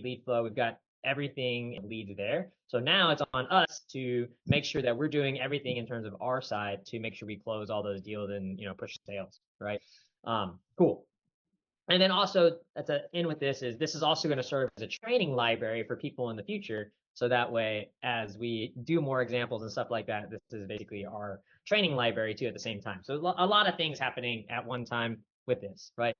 lead flow. We've got everything leads there. So now it's on us to make sure that we're doing everything in terms of our side to make sure we close all those deals and push sales, right? Cool. And then also at the end with this is also going to serve as a training library for people in the future. So that way, as we do more examples and stuff like that, this is basically our training library too at the same time. So a lot of things happening at one time with this, right?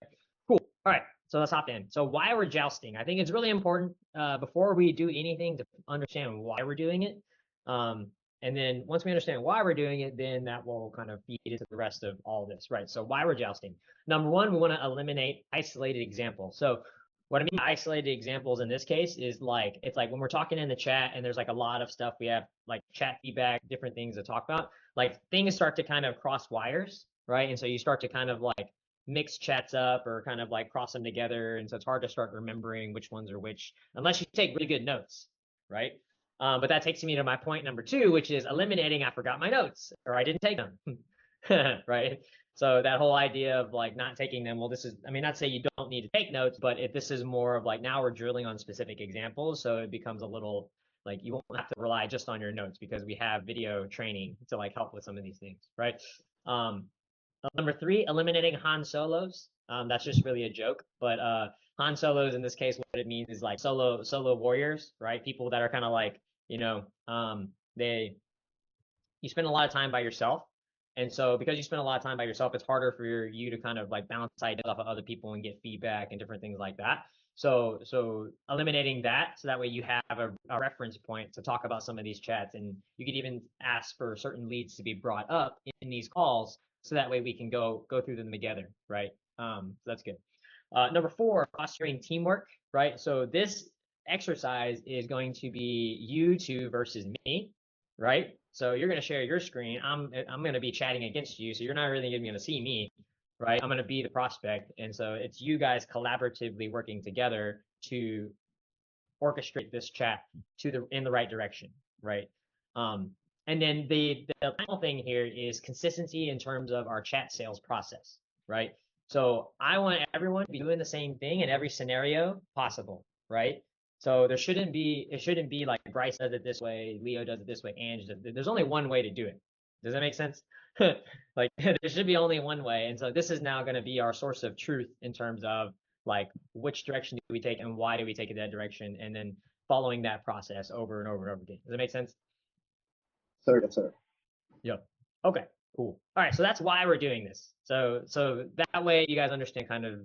Cool. All right. So let's hop in. So why we're jousting. I think it's really important before we do anything to understand why we're doing it. And then once we understand why we're doing it, then that will kind of feed into the rest of all this, right? So why we're jousting. Number one, we want to eliminate isolated examples. So what I mean by isolated examples in this case is it's like when we're talking in the chat and there's like a lot of stuff, we have like chat feedback, different things to talk about, like things start to kind of cross wires, right? And so you start to kind of like mix chats up or kind of like cross them together. And so it's hard to start remembering which ones are which, unless you take really good notes, right? But that takes me to my point number two, which is eliminating I forgot my notes or I didn't take them, right? So that whole idea of like not taking them, well, this is, I mean, not to say you don't need to take notes, but if this is more of like now we're drilling on specific examples, so it becomes a little like you won't have to rely just on your notes because we have video training to like help with some of these things, right? Number three, eliminating Han Solos. That's just really a joke, but Han Solos in this case, what it means is like solo warriors, right? People that are kind of like, you spend a lot of time by yourself. And so because you spend a lot of time by yourself, it's harder for you to kind of like bounce ideas off of other people and get feedback and different things like that. So eliminating that, so that way you have a reference point to talk about some of these chats, and you could even ask for certain leads to be brought up in these calls, so that way we can go through them together, right? So that's good. Number four, fostering teamwork, right? So this exercise is going to be you two versus me, right? So you're going to share your screen. I'm going to be chatting against you, so you're not really even going to see me, right? I'm going to be the prospect, and so it's you guys collaboratively working together to orchestrate this chat in the right direction, right? And then the final thing here is consistency in terms of our chat sales process, right? So I want everyone to be doing the same thing in every scenario possible, right? So it shouldn't be like Bryce does it this way, Leo does it this way, Ange does it. There's only one way to do it. Does that make sense? Like there should be only one way. And so this is now going to be our source of truth in terms of like which direction do we take and why do we take it that direction, and then following that process over and over and over again. Does that make sense? Sir, yes, sir. Yep. Okay, cool. All right, so that's why we're doing this. So that way you guys understand kind of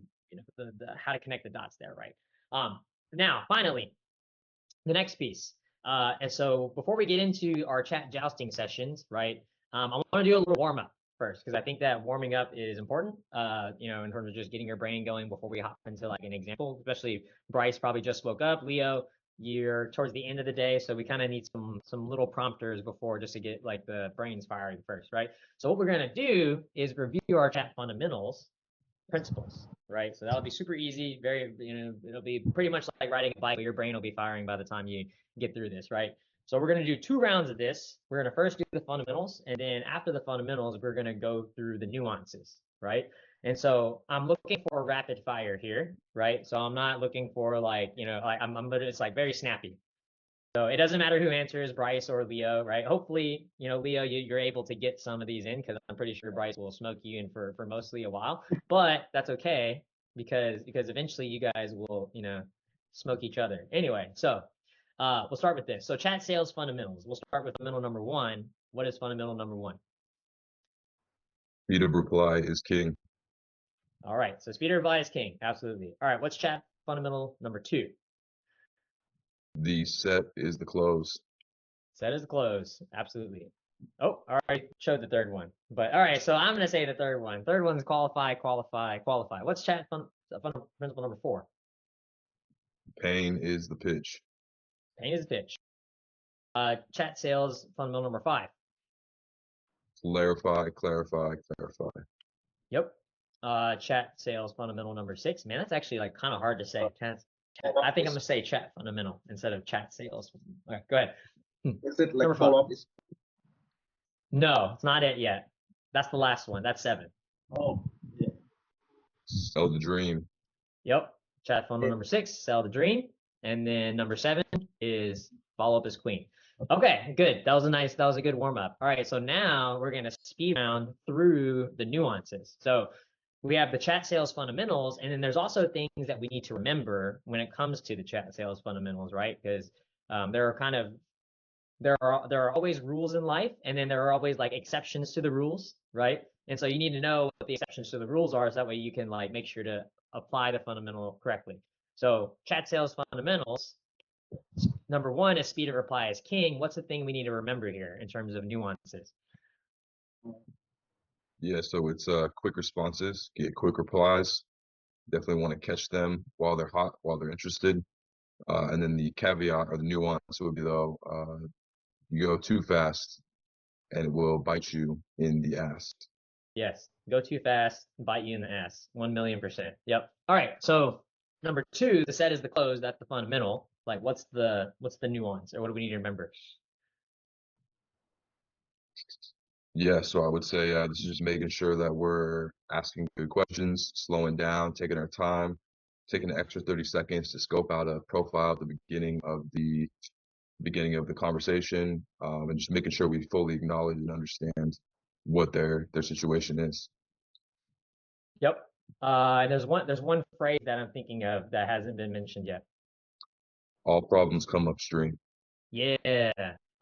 the how to connect the dots there, right? Now, finally, the next piece. And so before we get into our chat jousting sessions, right, I want to do a little warm up first, because I think that warming up is important, in terms of just getting your brain going before we hop into like an example, especially Bryce probably just woke up. Leo, you're towards the end of the day, so we kind of need some little prompters before, just to get like the brains firing first, right? So what we're going to do is review our chat fundamentals principles, right? So that'll be super easy. Very, it'll be pretty much like riding a bike, but your brain will be firing by the time you get through this, right? So we're going to do 2 rounds of this. We're going to first do the fundamentals, and then after the fundamentals, we're going to go through the nuances, right? And so I'm looking for rapid fire here, right? So I'm not looking for like, it's like very snappy. So it doesn't matter who answers, Bryce or Leo, right? Hopefully, Leo, you're able to get some of these in, because I'm pretty sure Bryce will smoke you in for mostly a while. But that's okay, because eventually you guys will, smoke each other. Anyway, so we'll start with this. So chat sales fundamentals. We'll start with fundamental number 1. What is fundamental number 1? Speed of reply is king. All right, so speed of reply is king. Absolutely. All right, what's chat fundamental number 2? The set is the close. Set is the close. Absolutely. Oh, I already showed the third one. But all right, so I'm going to say the third one. Third one's qualify, qualify, qualify. What's chat principle number 4? Pain is the pitch. Pain is the pitch. Chat sales fundamental number 5. Clarify, clarify, clarify. Yep. Chat sales fundamental number 6. Man, that's actually like kind of hard to say. I think I'm gonna say chat fundamental instead of chat sales. All right, go ahead. Is it like follow-up? No, it's not it yet. That's the last one. That's 7. Oh, yeah. Sell the dream. Yep. Chat fundamental number 6. Sell the dream. And then number 7 is follow up as queen. Okay, good. That was a good warm up. All right, so now we're gonna speed round through the nuances. So we have the chat sales fundamentals, and then there's also things that we need to remember when it comes to the chat sales fundamentals, right? Because there are always rules in life, and then there are always like exceptions to the rules, right? And so you need to know what the exceptions to the rules are, so that way you can like make sure to apply the fundamental correctly. So chat sales fundamentals, number 1 is speed of reply is king. What's the thing we need to remember here in terms of nuances? Yeah, so it's quick responses, get quick replies. Definitely want to catch them while they're hot, while they're interested. And then the caveat or the nuance would be though, you go too fast and it will bite you in the ass. Yes, go too fast, bite you in the ass. 1,000,000%. Yep. All right. So number 2, the set is the close. That's the fundamental. Like, what's the nuance, or what do we need to remember? Yeah, so I would say this is just making sure that we're asking good questions, slowing down, taking our time, taking an extra 30 seconds to scope out a profile at the beginning of the conversation, and just making sure we fully acknowledge and understand what their situation is. Yep. There's one phrase that I'm thinking of that hasn't been mentioned yet. All problems come upstream. Yeah.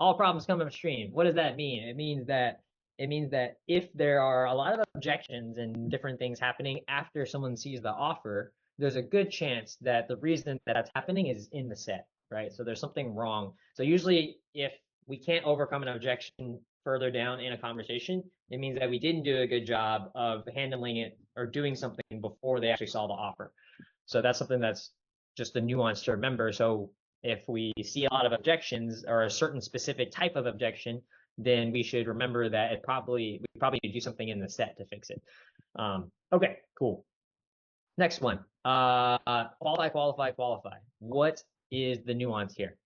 All problems come upstream. What does that mean? It means that if there are a lot of objections and different things happening after someone sees the offer, there's a good chance that the reason that that's happening is in the set, right? So there's something wrong. So usually if we can't overcome an objection further down in a conversation, it means that we didn't do a good job of handling it or doing something before they actually saw the offer. So that's something that's just a nuance to remember. So if we see a lot of objections or a certain specific type of objection, then we should remember that we probably need to do something in the set to fix it. Okay, cool. Next one, qualify, qualify, qualify. What is the nuance here?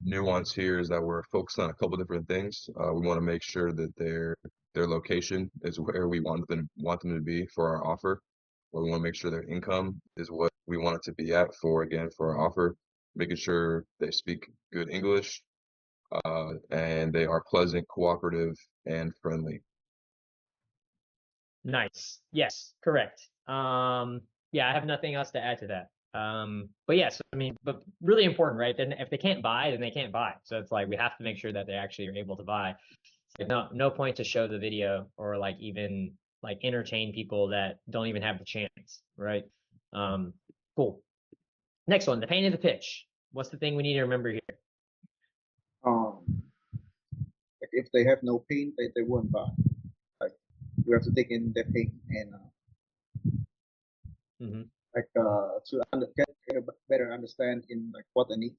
Nuance here is that we're focused on a couple different things. We want to make sure that their location is where we want them to be for our offer. We want to make sure their income is what we want it to be at for our offer. Making sure they speak good English, and they are pleasant, cooperative, and friendly. Nice. Yes, correct. Yeah, I have nothing else to add to that. But yes, I mean, but really important, right? Then if they can't buy, then they can't buy. So it's like we have to make sure that they actually are able to buy. Like no point to show the video or like even like entertain people that don't even have the chance, right? Cool. Next one, the pain of the pitch. What's the thing we need to remember here? If they have no pain, they won't buy. Like you have to take in their pain and to get a better understand in like what they need.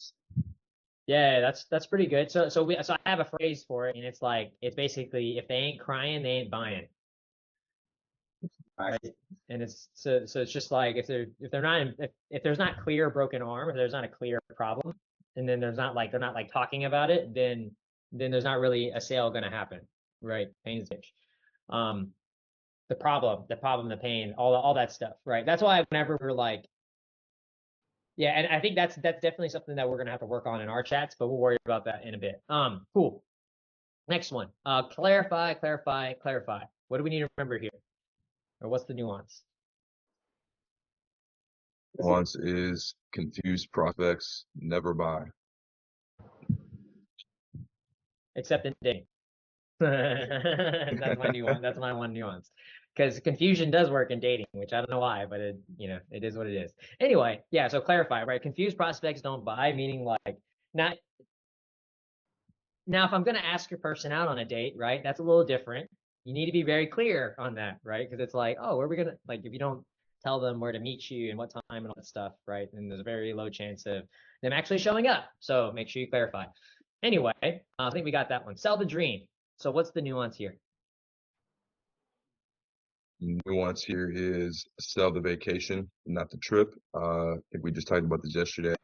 Yeah, that's pretty good. So I have a phrase for it, and it's like it's basically if they ain't crying, they ain't buying. Right? And it's it's just like if they're not if there's not clear broken arm, if there's not a clear problem, and then they're not like talking about it, then there's not really a sale going to happen, right? Pain pitch. The problem, the pain, all that stuff, right? That's why whenever we're like, yeah, and I think that's definitely something that we're gonna have to work on in our chats, but we'll worry about that in a bit. Cool. Next one. Clarify, clarify, clarify. What do we need to remember here? Or what's the nuance? Nuance is confused prospects never buy. Except in dating. That's my nuance. That's my one nuance. Because confusion does work in dating, which I don't know why, but it is what it is. Anyway, yeah, so clarify, right? Confused prospects don't buy, meaning like not now if I'm gonna ask your person out on a date, right? That's a little different. You need to be very clear on that, right? Because it's like, oh, where are we gonna like if you don't tell them where to meet you and what time and all that stuff, right? Then there's a very low chance of them actually showing up. So make sure you clarify. Anyway, I think we got that one. Sell the dream. So what's the nuance here? Nuance here is sell the vacation, not the trip. I think we just talked about this yesterday.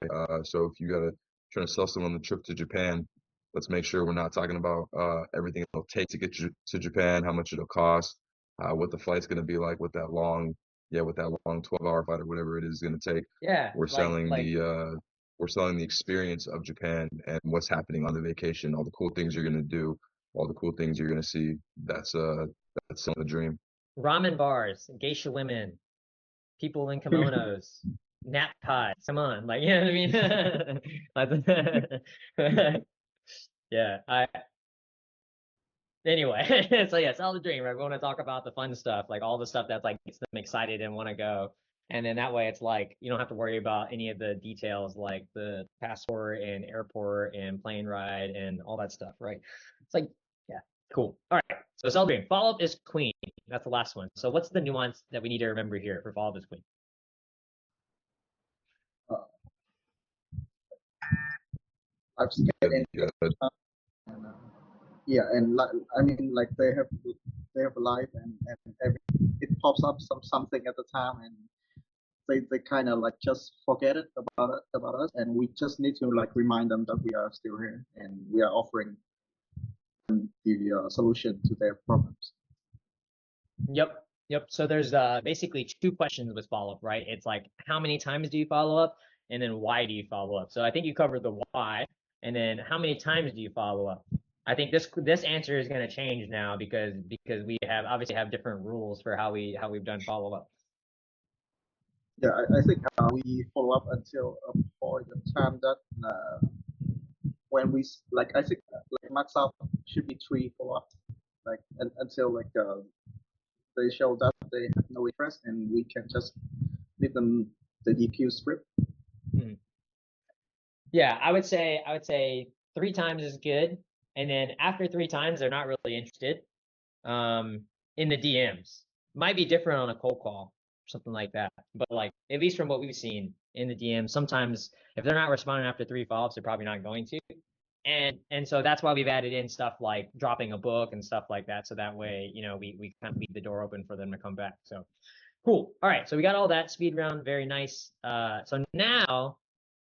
So if you gotta trying to sell someone the trip to Japan, let's make sure we're not talking about everything it'll take to get you to Japan, how much it'll cost, what the flight's gonna be like with that long yeah, with that long 12-hour flight or whatever it is going to take. Yeah, We're selling we're selling the experience of Japan and what's happening on the vacation, all the cool things you're going to do, all the cool things you're going to see. That's selling the dream. ramen bars, geisha women, people in kimonos, nap pods. Come on, like, you know what I mean? Yeah, anyway, so yeah, sell the dream, right? We want to talk about the fun stuff, like all the stuff that's like gets them excited and want to go. And then that way it's like you don't have to worry about any of the details like the passport and airport and plane ride and all that stuff, right? It's like, yeah, cool. All right. So sell the dream. Follow up is queen. That's the last one. So what's the nuance that we need to remember here for follow up is queen? Uh, I've seen it in, and, yeah, and like I mean, like they have a life, and every, it pops up something at the time, and they kind of like just forget it about us, and we just need to like remind them that we are still here and we are offering the solution to their problems. Yep. Yep. So there's basically two questions with follow up, right? It's like how many times do you follow up, and then why do you follow up? So I think you covered the why, and then how many times do you follow up? I think this answer is going to change now because we have obviously have different rules for how we've done follow up. Yeah, I think we follow up until a point in time that when we like I think like max out should be 3 follow up, like until like they show that they have no interest, and we can just leave them the DQ script. Hmm. Yeah, I would say 3 times is good, and then after 3 times they're not really interested. In the DMs might be different on a cold call, something like that. But like at least from what we've seen in the DMs, sometimes if they're not responding after 3 follow-ups, they're probably not going to. And so that's why we've added in stuff like dropping a book and stuff like that. So that way, we kind of leave the door open for them to come back. So cool. All right. So we got all that speed round. Very nice. So now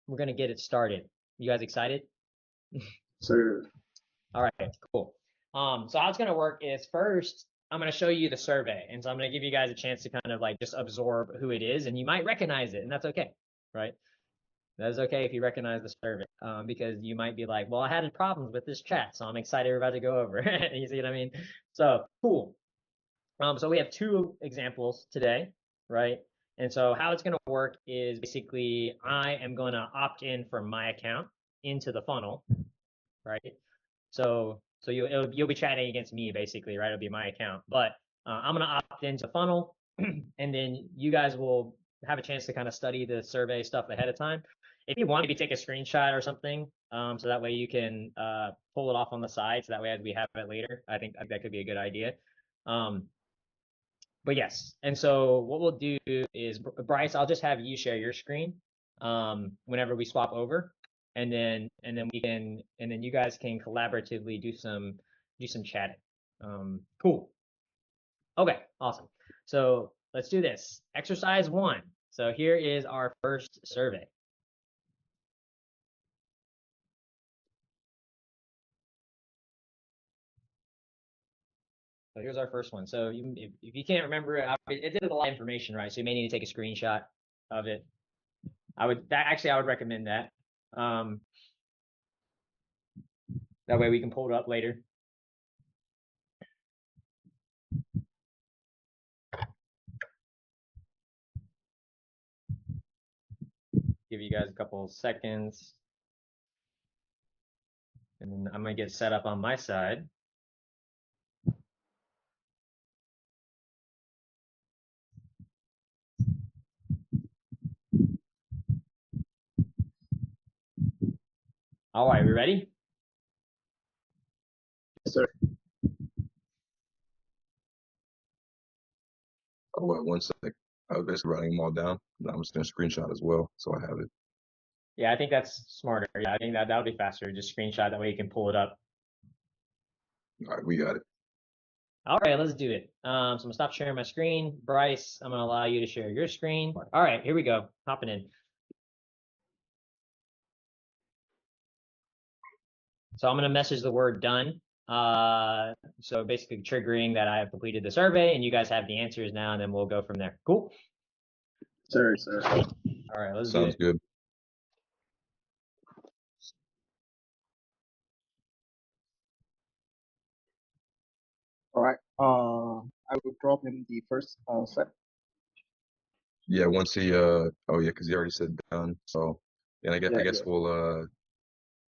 we're gonna get it started. You guys excited? So All right, cool. So how it's gonna work is first I'm gonna show you the survey, and so I'm gonna give you guys a chance to kind of like just absorb who it is, and you might recognize it, and that's okay, right? That's okay if you recognize the survey, because you might be like, well, I had problems with this chat, so I'm excited we're about to go over. You see what I mean? So cool. So we have 2 examples today, right? And so how it's gonna work is basically I am gonna opt in from my account into the funnel, right? So you'll be chatting against me basically, right? It'll be my account, but I'm gonna opt into funnel, and then you guys will have a chance to kind of study the survey stuff ahead of time. If you want, maybe take a screenshot or something, so that way you can pull it off on the side, so that way as we have it later, I think that could be a good idea. But yes, and so what we'll do is, Bryce, I'll just have you share your screen whenever we swap over, and then you guys can collaboratively do some chatting. Cool. Okay, awesome. So let's do this. Exercise 1. So here is our first survey. So here's our first one. So if you can't remember it, it did a lot of information, right? So you may need to take a screenshot of it. I would recommend that. That way we can pull it up later. Give you guys a couple of seconds. And then I'm gonna get set up on my side. All right, we ready? yes, sir. Oh, wait, 1 sec. I was basically writing them all down. I'm just gonna screenshot as well, so I have it. Yeah, I think that's smarter. Yeah, I think that would be faster. Just screenshot, that way you can pull it up. All right, we got it. All right, let's do it. So I'm gonna stop sharing my screen. Bryce, I'm gonna allow you to share your screen. All right, here we go. Hopping in. So I'm gonna message the word done. So basically triggering that I have completed the survey and you guys have the answers now, and then we'll go from there. Cool. Sir, sir. All right, let's Sounds do it. good. All right. I will drop him the first set. Yeah, once he oh yeah, because he already said done. So and Yeah, I guess yeah. we'll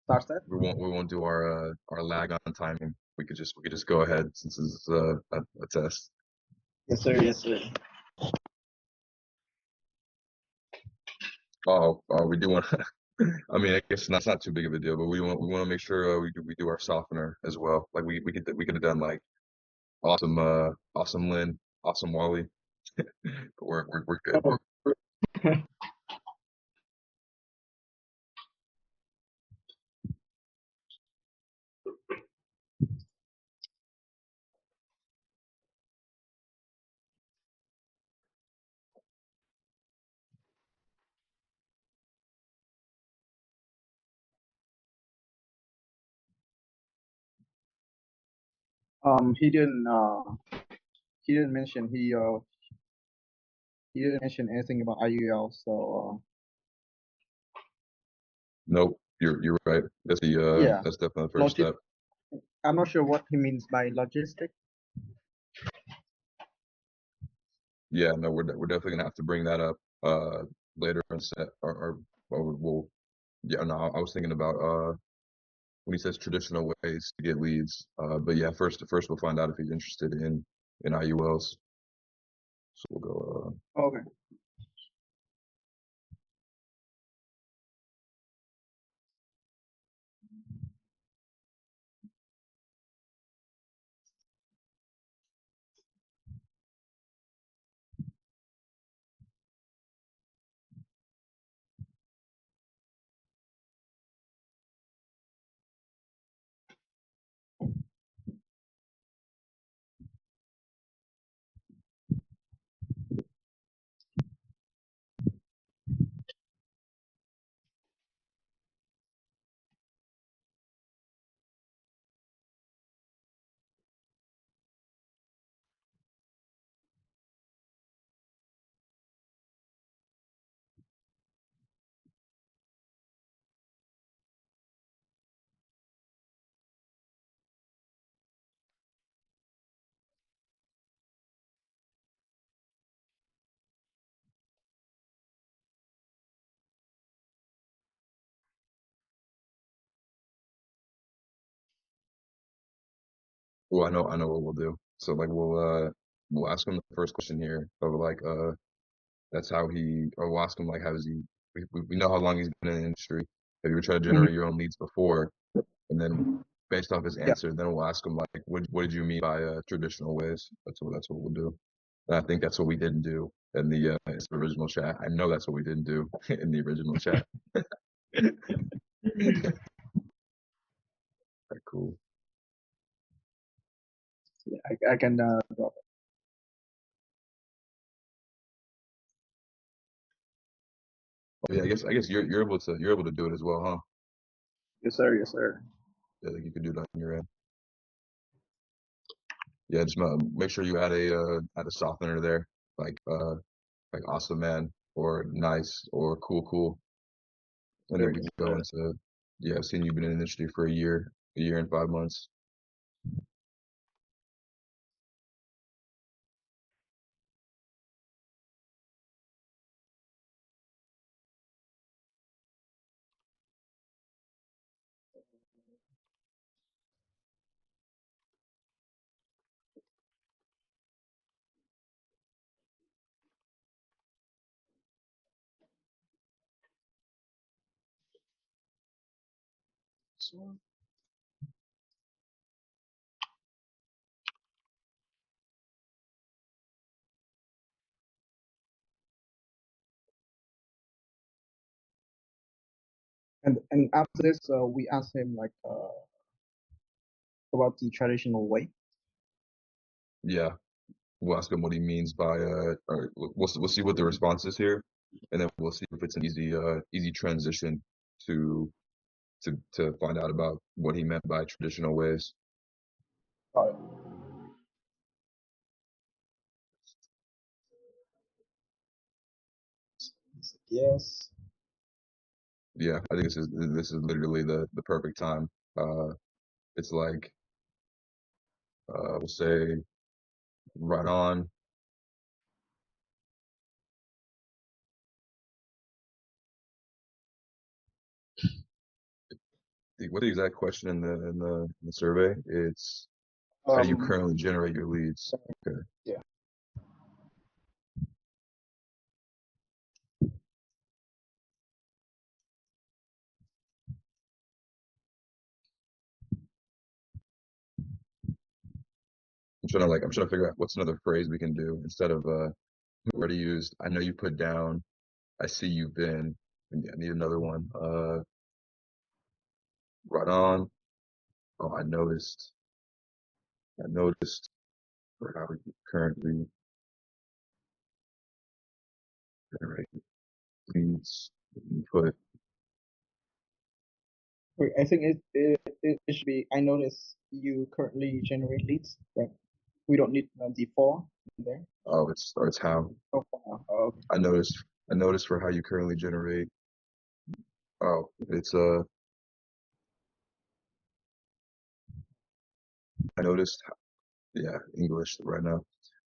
Start set. we won't do our lag on timing. We could just go ahead since this is a test. Yes, sir. Yes, sir. We do want. I mean, I guess it's not too big of a deal, but we want to make sure we do our softener as well. Like we could have done like awesome Lynn, awesome Wally, but we're good. Oh, he didn't. He didn't mention he didn't mention anything about IUL. So Nope, you're right. yeah. That's definitely the first Logic. step. I'm not sure what he means by logistic. Yeah, no, we're definitely gonna have to bring that up later in set or we'll yeah, no, I was thinking about when he says traditional ways to get leads. But yeah, first we'll find out if he's interested in IULs. So we'll go Okay. well, I know what we'll do. So like we'll ask him the first question here of like that's how he or we'll ask him like how does he we know how long he's been in the industry. Have you ever tried to Mhm. generate your own leads before? And then based off his Yeah. answer, then we'll ask him like what did you mean by traditional ways? That's what we'll do. And I think that's what we didn't do in the original chat. I know that's what we didn't do in the original chat. Cool. Yeah, I can drop it. Oh, yeah, I guess you're able to do it as well, huh? Yes, sir. Yes, sir. Yeah, like you can do that on your end. Yeah, just make sure you add a softener there, like awesome man or nice or cool, and then we can go into yeah, seeing you've been in the industry for a year and 5 months. So, and after this, we asked him like about the traditional way. Yeah, we'll ask him what he means by or we'll see what the response is here, and then we'll see if it's an easy transition to to find out about what he meant by traditional ways. Got it. yes. Yeah, I think this is literally the perfect time. It's like we'll say right on. What the exact question in the survey? It's how do you Um, currently generate your leads? Okay. yeah. I'm trying to figure out what's another phrase we can do instead of we already used. I know you put down. I see you've been. I need another one. Right on. Oh, I noticed. I noticed for how we currently generate leads. You put Wait, I think it should be. I notice you currently generate leads, right? We don't need the for in there. oh, it's how. Oh, okay. I noticed for how you currently generate. Oh, it's I noticed. Yeah, English right now.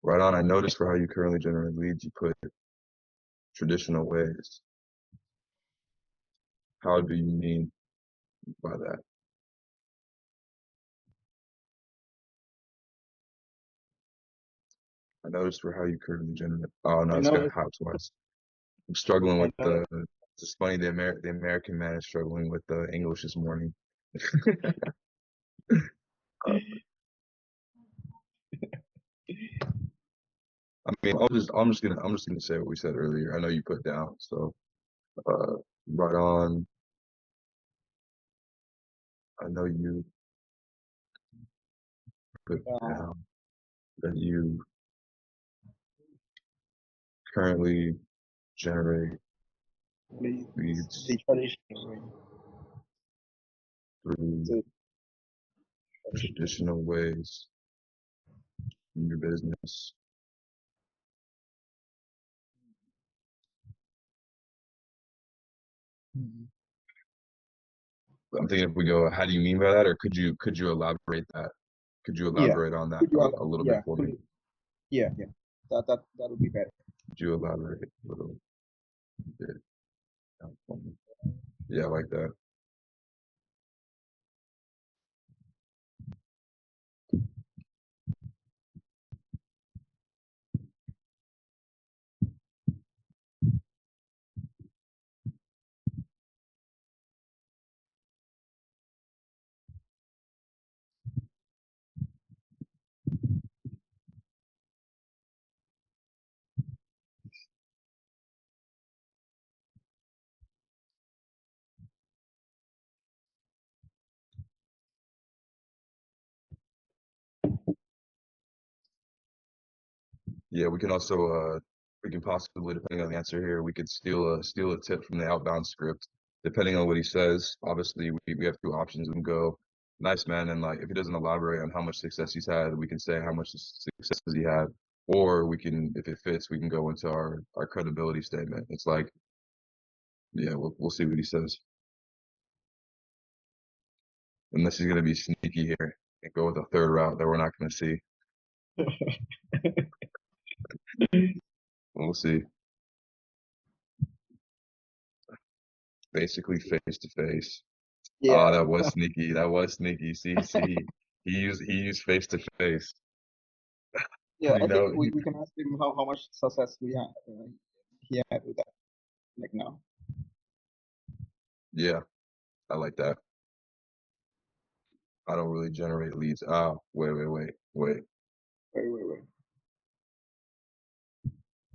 Right on. I noticed for how you currently generate leads. You put traditional ways. How do you mean by that? I noticed for how you currently generate. Oh no, I it's got noticed. how twice. I'm struggling I with noticed. It's just funny the American man is struggling with the English this morning. Uh, I mean, I'm just gonna say what we said earlier. I know you put down, so uh, right on. I know you put Uh, down that you currently generate leads the traditional way. through The traditional. traditional ways in your business. Mhm. I'm thinking if we go, how do you mean by that, or could you elaborate that? Could you Yeah. elaborate on that Could you, a little bit yeah. for me? Yeah. Yeah. That would be better. Could you elaborate a little bit for me? Yeah, I like that. Yeah, we can also we can possibly, depending on the answer here, we could steal a tip from the outbound script. Depending on what he says, obviously we have two options. We can go, nice man, and like if he doesn't elaborate on how much success he's had, we can say how much success he had, or we can, if it fits, we can go into our credibility statement. It's like, yeah, we'll see what he says. Unless he's gonna be sneaky here and go with a third route that we're not gonna see. We'll see. Basically face to face. Oh, Yeah. that was sneaky. That was sneaky. See, he used face to face. Yeah. You I think know, we can ask him how much success we had. He had with that. Like now. yeah, I like that. I don't really generate leads. Ah, wait. Wait.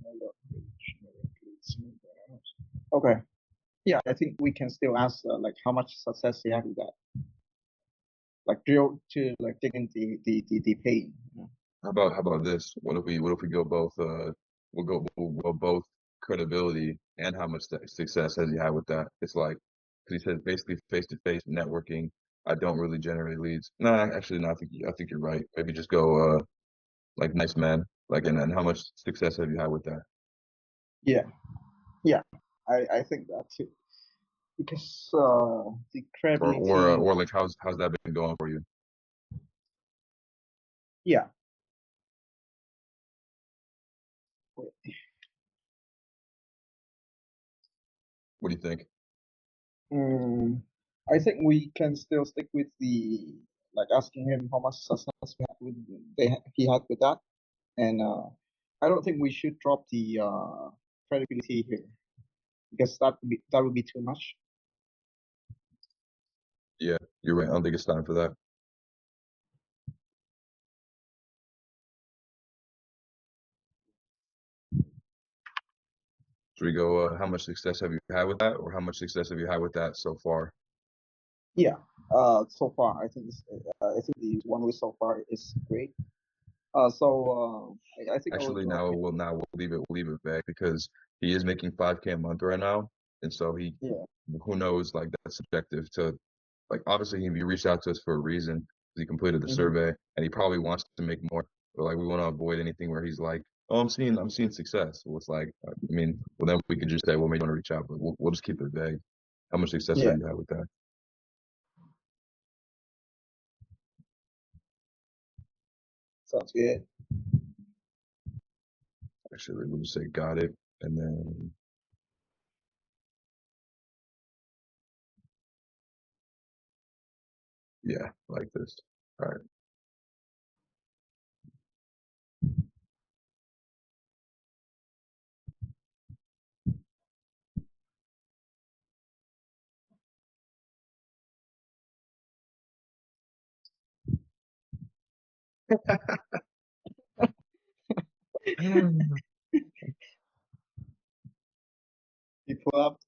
Hold up. Okay. Yeah, I think we can still ask like how much success he had with that. Like drill to like dig in the pain. You know? How about this? What if we go both? We'll go both credibility and how much success has he had with that? It's like because he says basically face to face networking. I don't really generate leads. No, actually, no. I think you're right. Maybe just go like nice man. Like and how much success have you had with that? Yeah. Yeah. I think that too because the credibility. or like how's that been going for you? Yeah. Wait. What do you think? I think we can still stick with the like asking him how much success he had with that, and I don't think we should drop the credibility here because that would be too much. Yeah, you're right. I don't think it's time for that. Should we go? How much success have you had with that, or how much success have you had with that so far? Yeah. So far I think the 1 week so far is great. I think I will Actually, drop it. now we'll leave it vague because he is making 5K a month right now, and so Yeah. who knows, like that's subjective to, like obviously he reached out to us for a reason. He completed the Hmm. survey, and he probably wants to make more. But like we want to avoid anything where he's like, oh, I'm seeing success. Well, it's like, I mean, well then we could just say, well, maybe you want to reach out, but we'll just keep it vague. How much success have Yeah. you had with that? Sounds good. Actually, we'll just say got it, and then yeah, like this. All right. You pull up.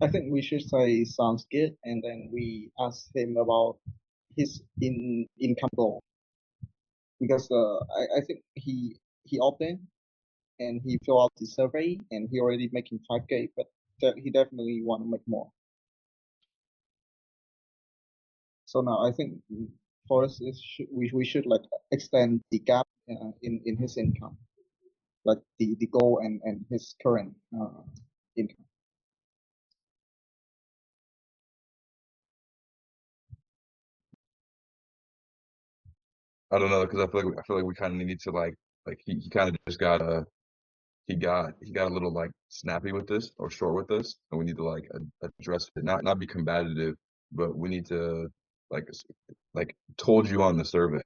I think we should say sounds good, and then we ask him about his income goal because I think he opted in and he filled out the survey and he already making 5K, but he definitely want to make more. So now I think for us we should like extend the gap in his income, like the goal and his current income. I don't know because I feel like we kind of need to like he kind of just got he got a little like snappy with this or short with this, and we need to like address it, not be combative, but we need to like like told you on the survey.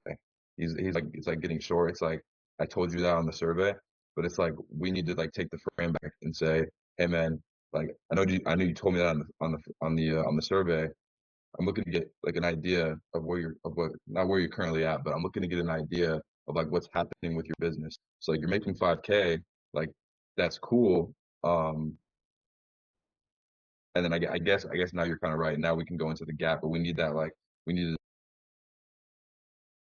He's like it's like getting short. It's like I told you that on the survey, but it's like we need to like take the frame back and say, hey man, like I know you told me that on the survey. I'm looking to get like an idea of what not where you're currently at, but I'm looking to get an idea of like what's happening with your business. So like you're making 5K, like that's cool. Um, and then I guess now you're kind of right. Now we can go into the gap, but we need that like we need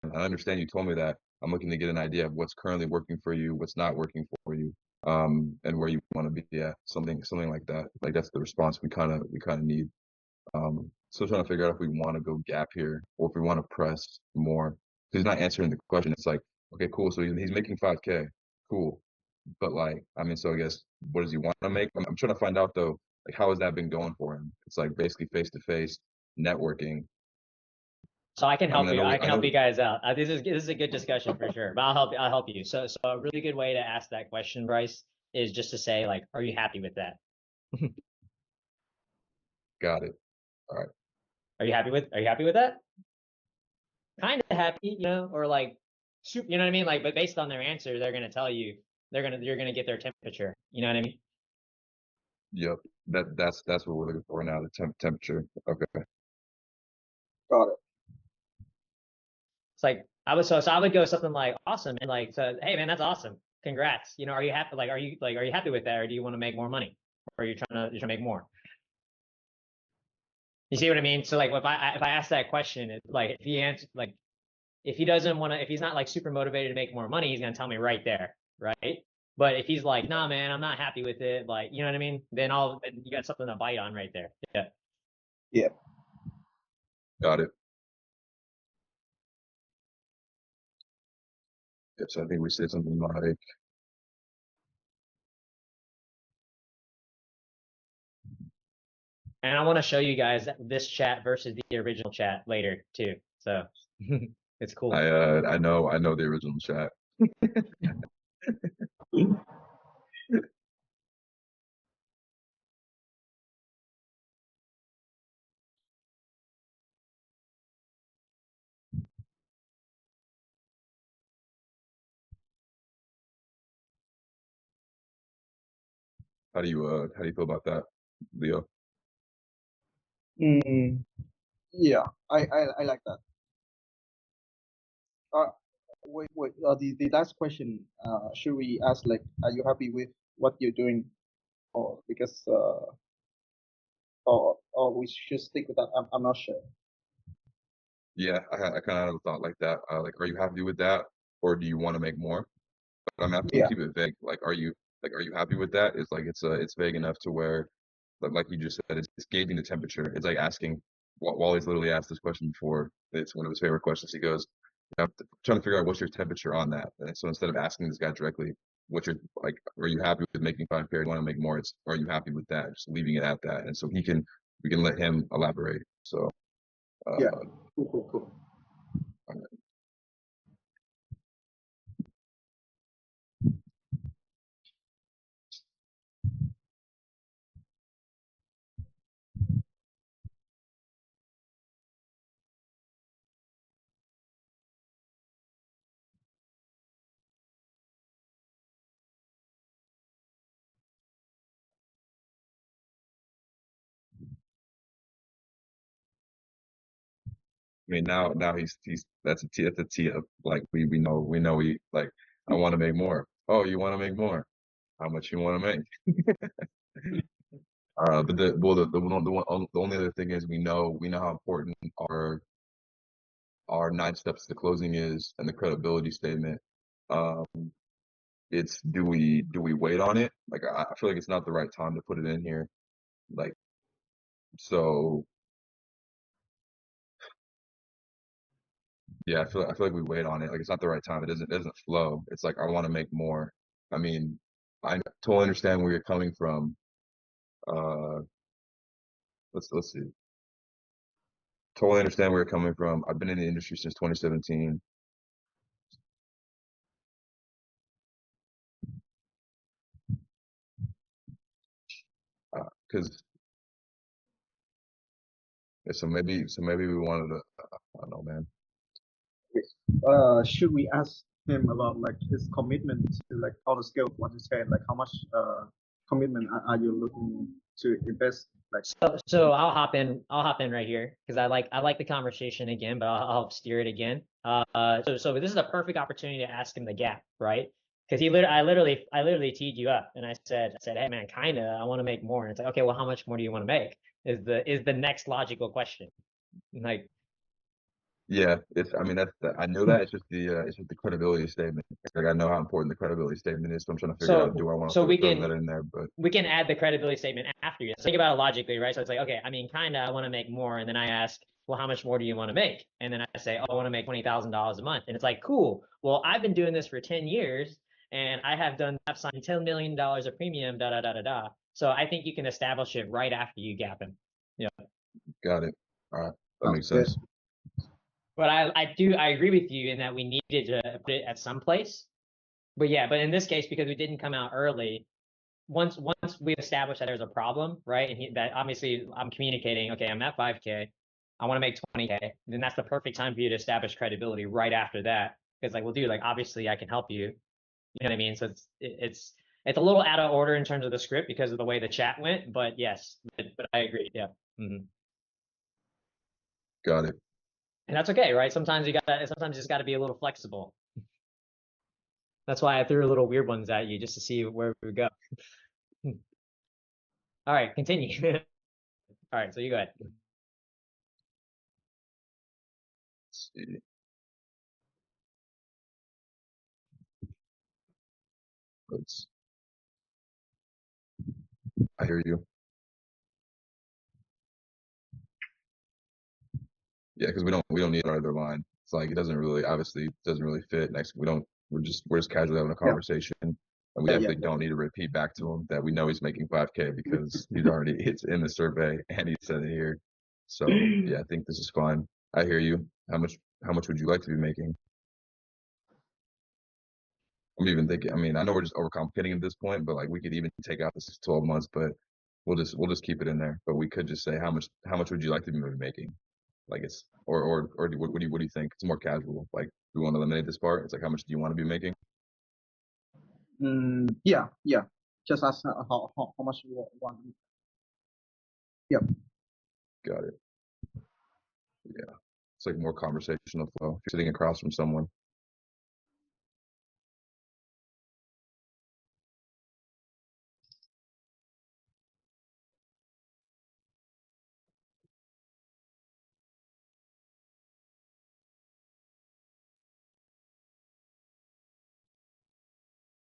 to. I understand you told me that. I'm looking to get an idea of what's currently working for you, what's not working for you, and where you want to be. Yeah, something like that. Like that's the response we kind of need. Still trying to figure out if we want to go gap here or if we want to press more. He's not answering the question. It's like, okay, cool. So he's making 5K. Cool. But like, I mean, so I guess what does he want to make? I'm trying to find out though, like how has that been going for him? It's like basically face to face networking. So I can I mean, help you. I I can help know, you guys out. This is a good discussion for sure. But I'll help you. So a really good way to ask that question, Bryce, is just to say like, are you happy with that? got it. All right. Are you happy with that? Kind of happy, or like super, you know what I mean? Like, but based on their answer, they're gonna tell you you're gonna get their temperature. You know what I mean? Yep. That's what we're looking for now. The temperature. Okay. Got it. It's like I would go something like awesome and like so hey man, that's awesome. Congrats. Are you happy? Like are you happy with that or do you want to make more money? Or you're trying to make more? You see what I mean? So like if I ask that question, it's like if he answers like if he doesn't want to, if he's not like super motivated to make more money, he's gonna tell me right there, right? But if he's like, nah, man, I'm not happy with it, like you know what I mean? Then you got something to bite on right there. Yeah. Yeah. Got it. Yes, I think we said something like, And I want to show you guys this chat versus the original chat later too. So it's cool. I know the original chat. How do you feel about that, Leo? Mm, yeah, I like that. Wait. The last question. Should we ask like, are you happy with what you're doing, or because or we should stick with that? I'm not sure. Yeah, I kind of had a thought like that. Like, are you happy with that, or do you want to make more? But I'm happy to Yeah. keep it vague. Are you happy with that? It's like it's vague enough to where, like you just said, it's gauging the temperature. It's like asking. Wally's literally asked this question before. It's one of his favorite questions. He goes, trying to figure out what's your temperature on that. And so instead of asking this guy directly, what's your like, are you happy with making 5K? Do you want to make more? It's are you happy with that? Just leaving it at that. And so we can let him elaborate. So. Yeah. Uh, Cool. I mean, now he's that's a tee up. Like we know we like. I want to make more. Oh, you want to make more? How much you want to make? But the only other thing is we know how important our 9 steps to closing is and the credibility statement. Um, it's do we wait on it? Like I feel like it's not the right time to put it in here. Like so yeah, I feel like we wait on it. Like it's not the right time. It doesn't flow. It's like I want to make more. I mean, I totally understand where you're coming from. Uh, let's see. Totally understand where you're coming from. I've been in the industry since 2017. Because so maybe we wanted to. I don't know, man. Should we ask him about like his commitment to like all the scale of what he said? Like how much commitment are you looking to invest? Like So I'll hop in right here because I like the conversation again, but I'll steer it again. So this is a perfect opportunity to ask him the gap, right? Because I literally teed you up and I said, hey man, kinda, I want to make more. And it's like, okay, well, how much more do you want to make? Is the next logical question. Like, Yeah, it's. I mean, I know that. It's just the credibility statement. Like I know how important the credibility statement is. So I'm trying to figure out do I want so to throw that in there? But we can add the credibility statement after you. So think about it logically, right? So it's like, okay, I mean, kinda, I want to make more, and then I ask, well, how much more do you want to make? And then I say, oh, I want to make $20,000 a month, and it's like, cool. Well, I've been doing this for 10 years, and I've signed $10 million of premium, da da da da da. So I think you can establish it right after you gap him. Yeah. got it. All right, that sounds makes good. sense. But I agree with you in that we needed to put it at some place. But yeah, but in this case, because we didn't come out early, once we established that there's a problem, right? And that obviously I'm communicating, okay, I'm at 5K, I want to make 20K, then that's the perfect time for you to establish credibility right after that. Because like, well, dude, like obviously I can help you. You know what I mean? So it's a little out of order in terms of the script because of the way the chat went, but yes, but I agree. Yeah. Got it. And that's okay, right? Sometimes you just gotta be a little flexible. That's why I threw little weird ones at you just to see where we would go. All right, continue. All right, so you go ahead. see. Let's. I hear you. Yeah, because we don't need another line. It's like it doesn't really obviously doesn't really fit next. We're just casually having a Yeah. conversation, and we Yeah, definitely don't need to repeat back to him that we know he's making 5K because it's in the survey and he said it here. So yeah, I think this is fine. I hear you. How much would you like to be making? I'm even thinking. I mean, I know we're just overcomplicating at this point, but like we could even take out this 12 months, but we'll just keep it in there. But we could just say how much would you like to be making? Like it's or what do you think? It's more casual. Like we want to eliminate this part. It's like how much do you want to be making? Yeah, yeah. Just ask how much you want. Yep. Got it. Yeah. It's like more conversational flow. If you're sitting across from someone.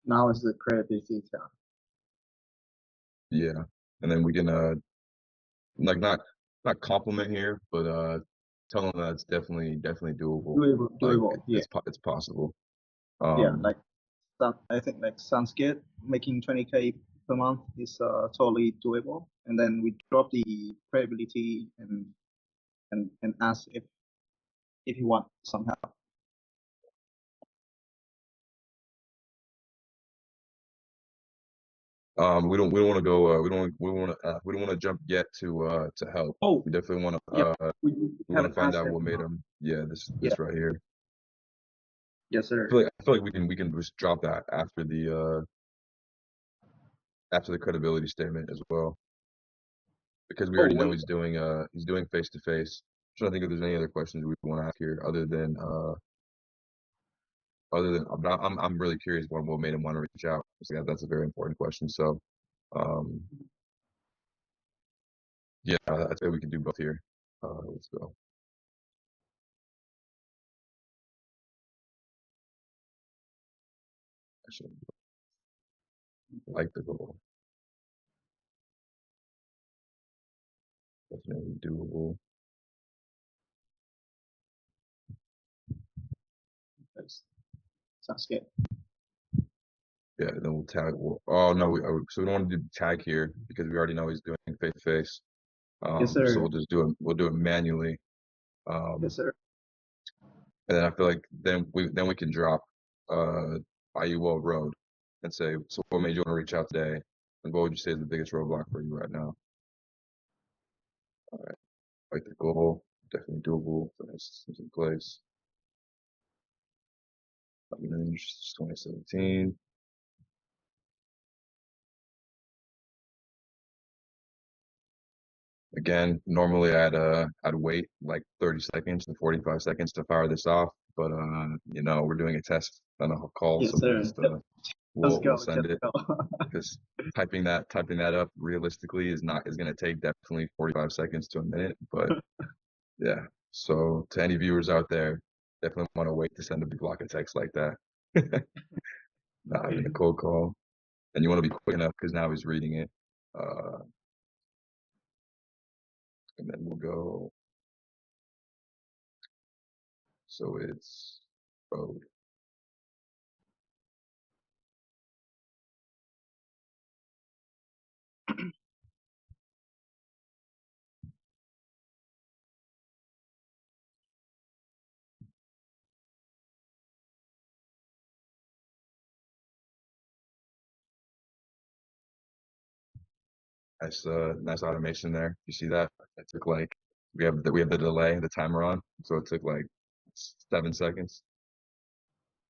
Now is the credibility tab. Yeah. And then we can like not compliment here, but tell them that it's definitely doable. Like Doable. Yeah, it's possible. yeah. Um Like that, I think like sounds good. Making 20K per month is totally doable. And then we drop the credibility and ask if you want some help. we don't want to go we don't want to jump yet to help. Oh, We definitely want to yep. We we want to haven't find asked out them. what made him this Yeah. right here. Yes, I sir. feel like we can just drop that after the credibility statement as well because we Oh, already know wait. he's doing face to face. Trying to think if there's any other questions we want to ask here other than but I'm really curious what made him want to reach out. So yeah, that's a very important question. So um yeah, I'd say we can do both here. Let's go. Actually, I like the goal. Definitely doable. That's, sounds good. Yeah, then we'll tag. Oh no, so we don't want to do tag here because we already know he's doing face to face. Yes, So sir. we'll do it manually. Yes, sir. And then I feel like then we can drop IUL road and say, so what made you want to reach out today? And what would you say is the biggest roadblock for you right now? All right, like the goal, definitely doable. That's in place. 2017. Again, normally I'd wait like 30 seconds to 45 seconds to fire this off, but we're doing a test on a call, Yes, so we'll sir. just Let's we'll go. send Just it go. because typing that up realistically is going to take definitely 45 seconds to a minute, but yeah. So to any viewers out there, definitely want to wait to send a big block of text like that. Not having a cold call, and you want to be quick enough because now he's reading it. And then we'll go. So it's road. Nice automation there. You see that? It took like we have the delay, the timer on, so it took like 7 seconds.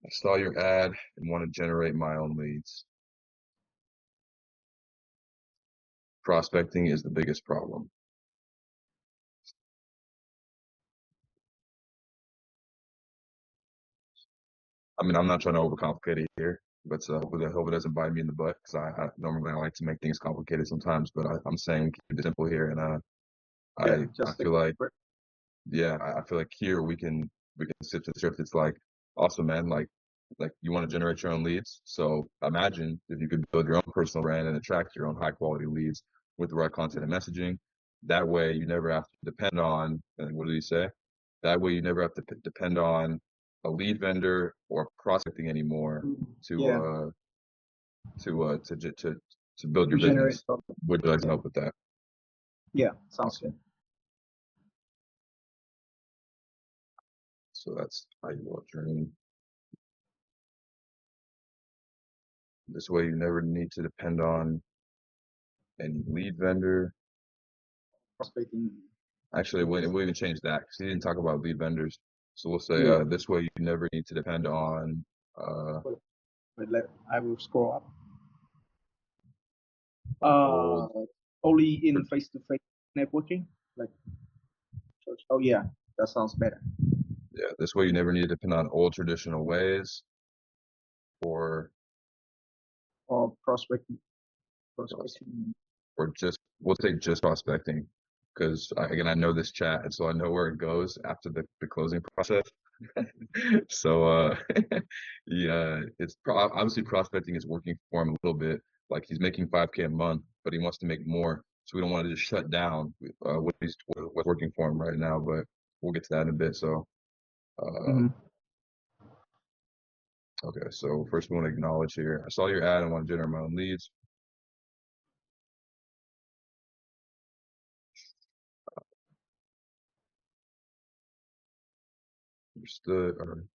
I saw your ad and want to generate my own leads. Prospecting is the biggest problem. I mean, I'm not trying to overcomplicate it here, but I hope it doesn't bite me in the butt because I normally I like to make things complicated sometimes, but I'm saying keep it simple here, and Yeah, I just feel like yeah, I feel like here we can we can sit to the script. It's like, awesome, man. Like you want to generate your own leads. So imagine if you could build your own personal brand and attract your own high quality leads with the right content and messaging. That way you never have to depend on, and what did he say? That way you never have to depend on a lead vendor or prospecting anymore to Yeah, to build to your generate business. profit. Would you like some help with that? Yeah, sounds Awesome. good. So that's how you will journey. This way you never need to depend on any lead vendor. Prospecting. Actually, we'll even change that because he didn't talk about lead vendors. So we'll say Yeah. this way you never need to depend on But I will scroll up. old. Only in face-to-face networking, like church. Oh yeah, that sounds better. Yeah, this way you never need to depend on old traditional ways or Or prospecting. just we'll say just prospecting because again I know this chat and so I know where it goes after the closing process. So yeah, it's obviously prospecting is working for him a little bit. Like he's making 5K a month, but he wants to make more. So we don't want to just shut down what's working for him right now. But we'll get to that in a bit. So okay, so first we want to acknowledge here. I saw your ad and want to generate my own leads. Understood. All right.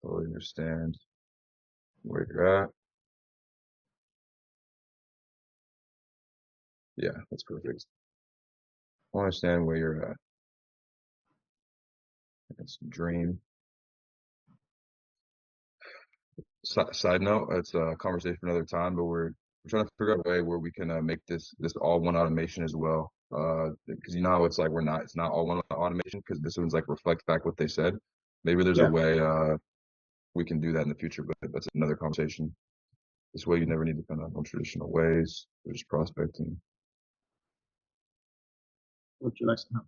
Totally understand where you're at. Yeah, that's perfect. I understand where you're at. That's a dream. Side note, it's a conversation for another time, but we're trying to figure out a way where we can make this all one automation as well. Because you know how it's like it's not all one automation because this one's like reflects back what they said. Maybe there's a way we can do that in the future, but that's another conversation. This way you never need to depend on traditional ways. There's prospecting. Would you like some help?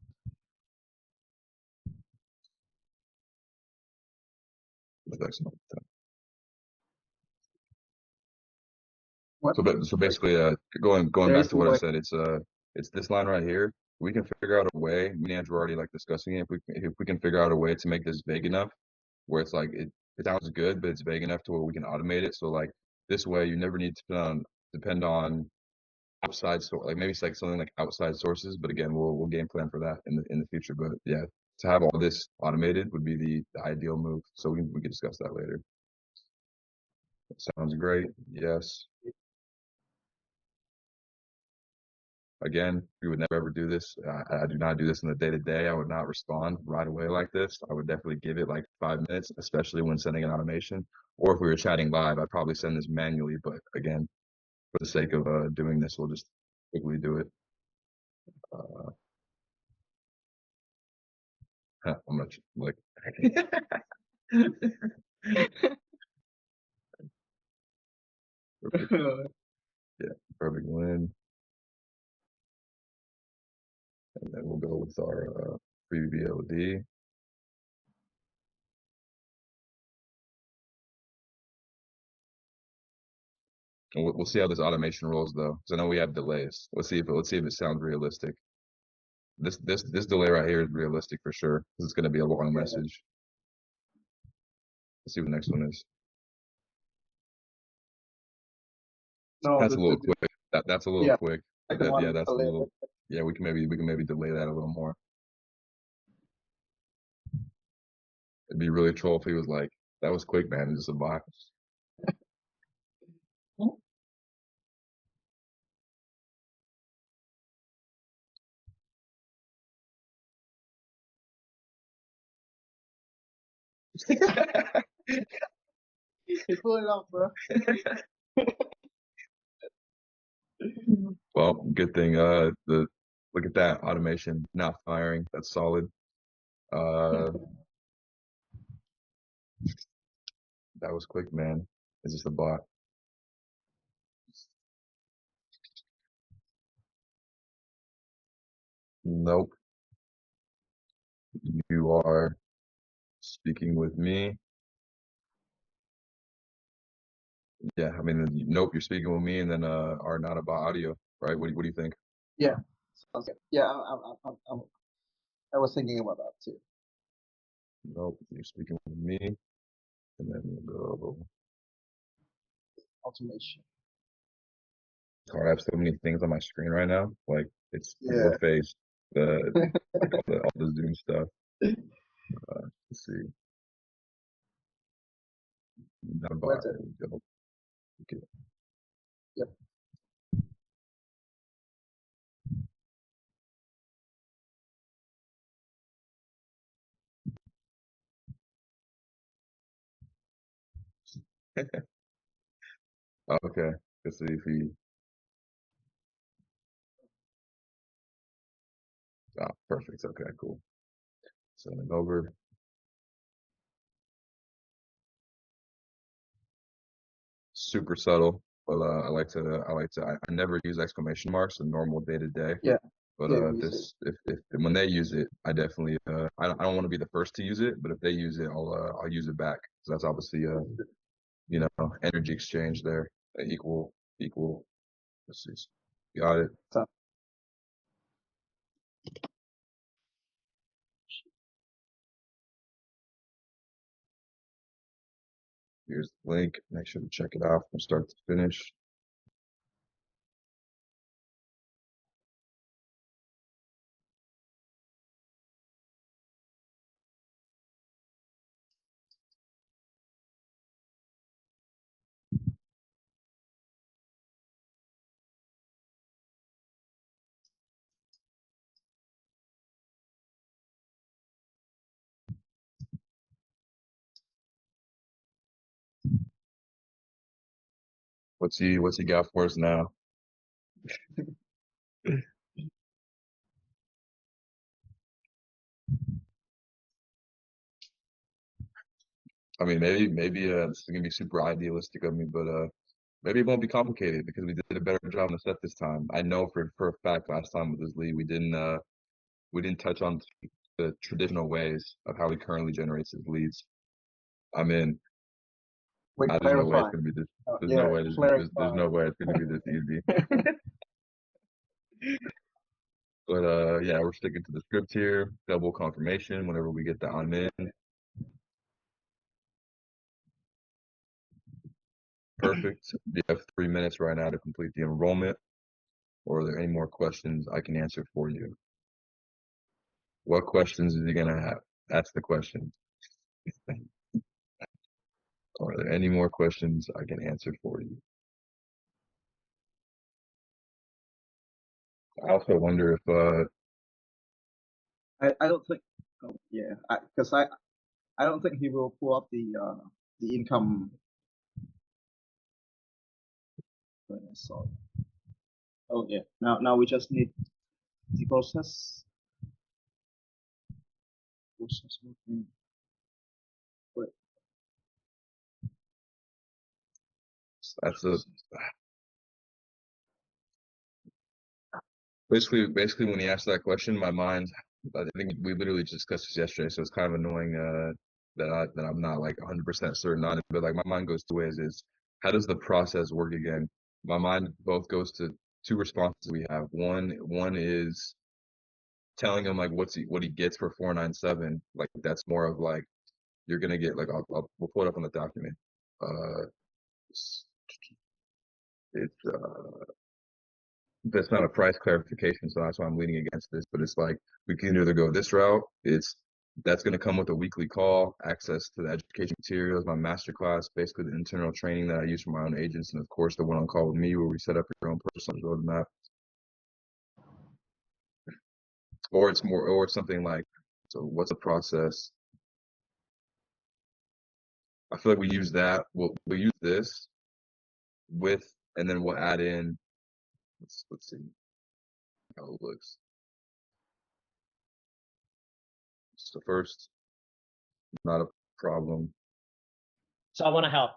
What? So basically, going There back is to a what I way. said, it's this line right here. We can figure out a way. Me and Andrew were already like discussing it. If we can figure out a way to make this vague enough, where it's like it sounds good, but it's vague enough to where we can automate it. So like this way, you never need to depend on outside source. Like maybe it's like something like outside sources. But again, we'll game plan for that in the future. But yeah, to have all this automated would be the ideal move. So we can discuss that later. Sounds great. Yes. Again, we would never ever do this. I do not do this in the day to day. I would not respond right away like this. I would definitely give it like 5 minutes, especially when sending an automation. Or if we were chatting live, I'd probably send this manually. But again, for the sake of doing this, we'll just quickly do it. I'm gonna like. Perfect. Yeah, perfect win. And then we'll go with our preview BLD. And we'll see how this automation rolls though, because I know we have delays. Let's see if it sounds realistic. This delay right here is realistic for sure, because it's going to be a long message. Let's see what the next one is. No, That's a little quick. That's a little quick. like Yeah, that's a little. Yeah, we can maybe delay that a little more. It'd be really troll if he was like, "That was quick, man. It's just a box." He pull it off, bro. Well, good thing. Look at that automation not firing. That's solid. That was quick, man. Is this a bot? Nope. You are speaking with me. Yeah, I mean, nope, you're speaking with me, and then are not about audio, right? What do you think? Yeah, sounds good. Yeah, I was thinking about that too. Nope, you're speaking with me, and then we'll go. Automation. God, I have so many things on my screen right now. Like it's Yeah. your face, like all the Zoom stuff. Let's see. Not about Where's it? there we go. Okay. Yep. Okay. Let's see if he. Ah, perfect. Okay, cool. Sending over. Super subtle, but I never use exclamation marks in normal day to day. Yeah. But Yeah, we see. if when they use it, I definitely I don't want to be the first to use it, but if they use it, I'll use it back. So that's obviously you know, energy exchange there, equal. Let's see. Got it. So, Here's the link. Make sure to check it out from start to finish. What's he got for us now? I mean, maybe this is gonna be super idealistic of me, but maybe it won't be complicated because we did a better job on the set this time. I know for a fact last time with this lead we didn't touch on the traditional ways of how he currently generates his leads. I'm in. we There's no way it's clarify. gonna be this. There's Yeah, no way. There's clarify. no way it's gonna be this easy. But yeah, we're sticking to the script here. Double confirmation whenever we get the I'm in. Perfect. You have 3 minutes right now to complete the enrollment. Or are there any more questions I can answer for you? What questions is he gonna have? That's the question. Are there any more questions I can answer for you? I also wonder if I don't think. Oh, yeah, because I don't think he will pull up the income. Sorry. Oh yeah. Now we just need the process. Process working. Wait. that's a basically when he asked that question, my mind, I think we literally discussed this yesterday, so it's kind of annoying that I'm not like 100% certain on it, but like my mind goes two ways: is how does the process work again? My mind both goes to two responses we have. One is telling him like what he gets for 497. Like that's more of like you're gonna get like we'll pull it up on the document. Uh, it's that's not a price clarification, so that's why I'm leaning against this. But it's like we can either go this route. That's going to come with a weekly call, access to the education materials, my masterclass, basically the internal training that I use for my own agents, and of course the one on call with me, where we set up your own personal roadmap. Or it's something like, so what's the process? I feel like we use that. We'll use this with, and then we'll add in. Let's see how it looks. So first, not a problem. So I want to help.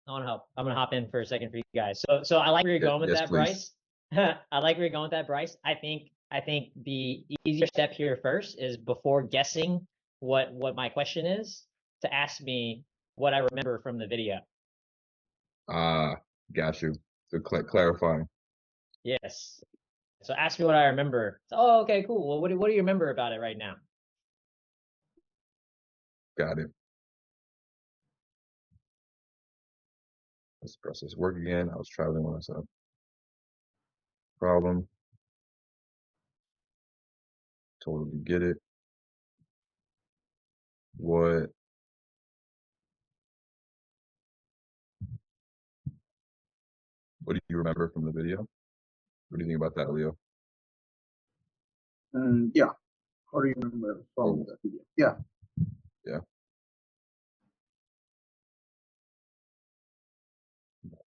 I want to help. I'm gonna hop in for a second for you guys. So I like where you're going with Yes, that, please. Bryce. I like where you're going with that, Bryce. I think the easier step here first is before guessing what my question is, to ask me what I remember from the video. Got you. So clarifying. Yes. So ask me what I remember. Oh, okay, cool. Well, what do you remember about it right now? Got it. Let's press this work again. I was traveling when I said problem. Totally get it. What do you remember from the video? What do you think about that, Leo? Yeah. What do you remember from Oh, the video? Yeah. yeah.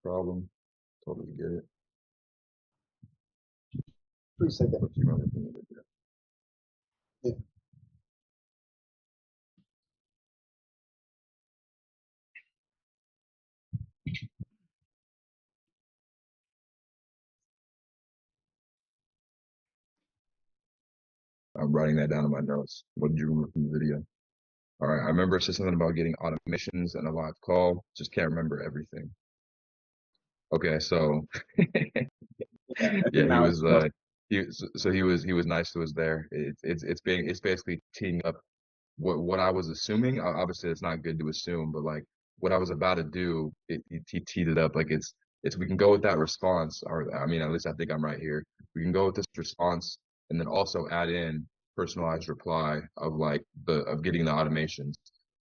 Problem. Totally get it. 3 seconds. What do you remember from the video? Yeah. I'm writing that down in my notes. What did you remember from the video? All right. I remember it said something about getting automations and a live call. Just can't remember everything. Okay, so Yeah. I yeah, think now it's he was nice to us there. It's basically teeing up what I was assuming. Obviously, it's not good to assume, but like what I was about to do, he teed it up. Like it's we can go with that response, or I mean, at least I think I'm right here. We can go with this response, and then also add in personalized reply of like the of getting the automations.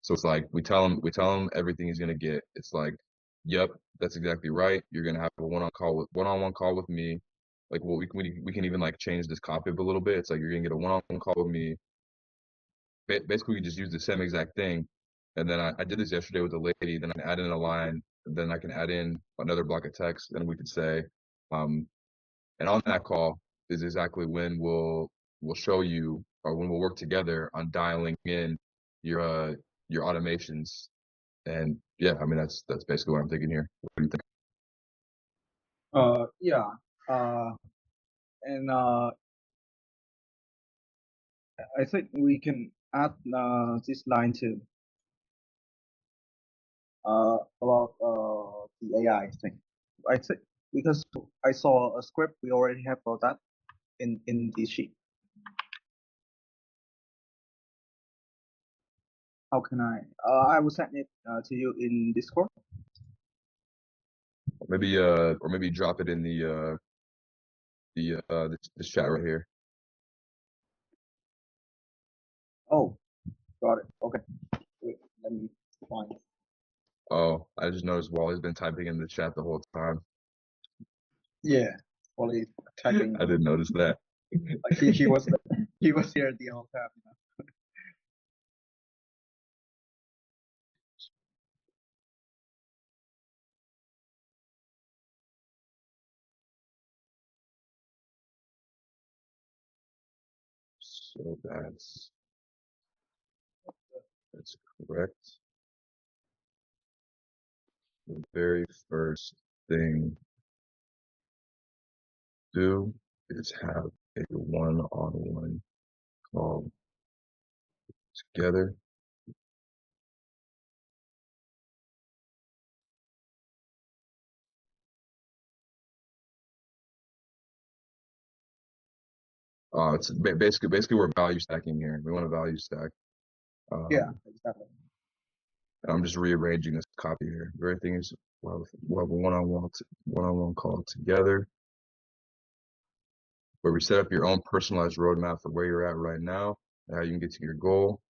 So it's like we tell him everything he's gonna get. It's like, yep, that's exactly right. You're gonna have a one-on-one call with me. Like, well, we can even like change this copy up a little bit. It's like you're gonna get a one-on-one call with me. Basically we just use the same exact thing. And then I did this yesterday with a lady. Then I can add in a line. And then I can add in another block of text. Then we could say, um, and on that call is exactly when we'll show you, or when we'll work together on dialing in your automations. And yeah, I mean that's basically what I'm thinking here. What do you think? yeah. Uh, and I think we can add this line too. About the AI thing. I think because I saw a script we already have for that in the sheet. How can I? I will send it to you in Discord. Or maybe drop it in this chat right here. Oh, got it. Okay. Wait, let me find it. Oh, I just noticed Wally's been typing in the chat the whole time. Yeah, Wally typing. I didn't notice that. Like he was he was here the whole time. So that's correct. The very first thing to do is have a one-on-one call together. It's basically we're value stacking here. We want to value stack. Yeah, Um, exactly. I'm just rearranging this copy here. Very thing is we'll have a one-on-one call together where we set up your own personalized roadmap for where you're at right now and how you can get to your goal.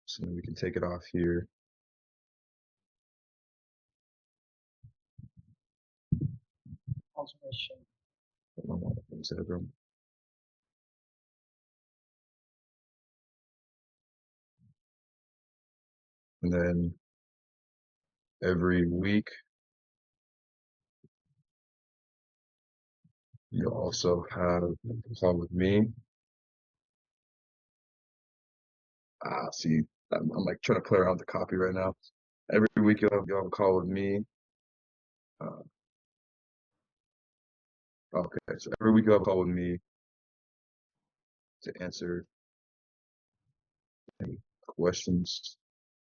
So we can take it off here. Automation. And then every week, you also have a call with me. See, I'm like trying to play around with the copy right now. every week you'll have a call with me. Uh, okay, so every week you'll have a call with me to answer any questions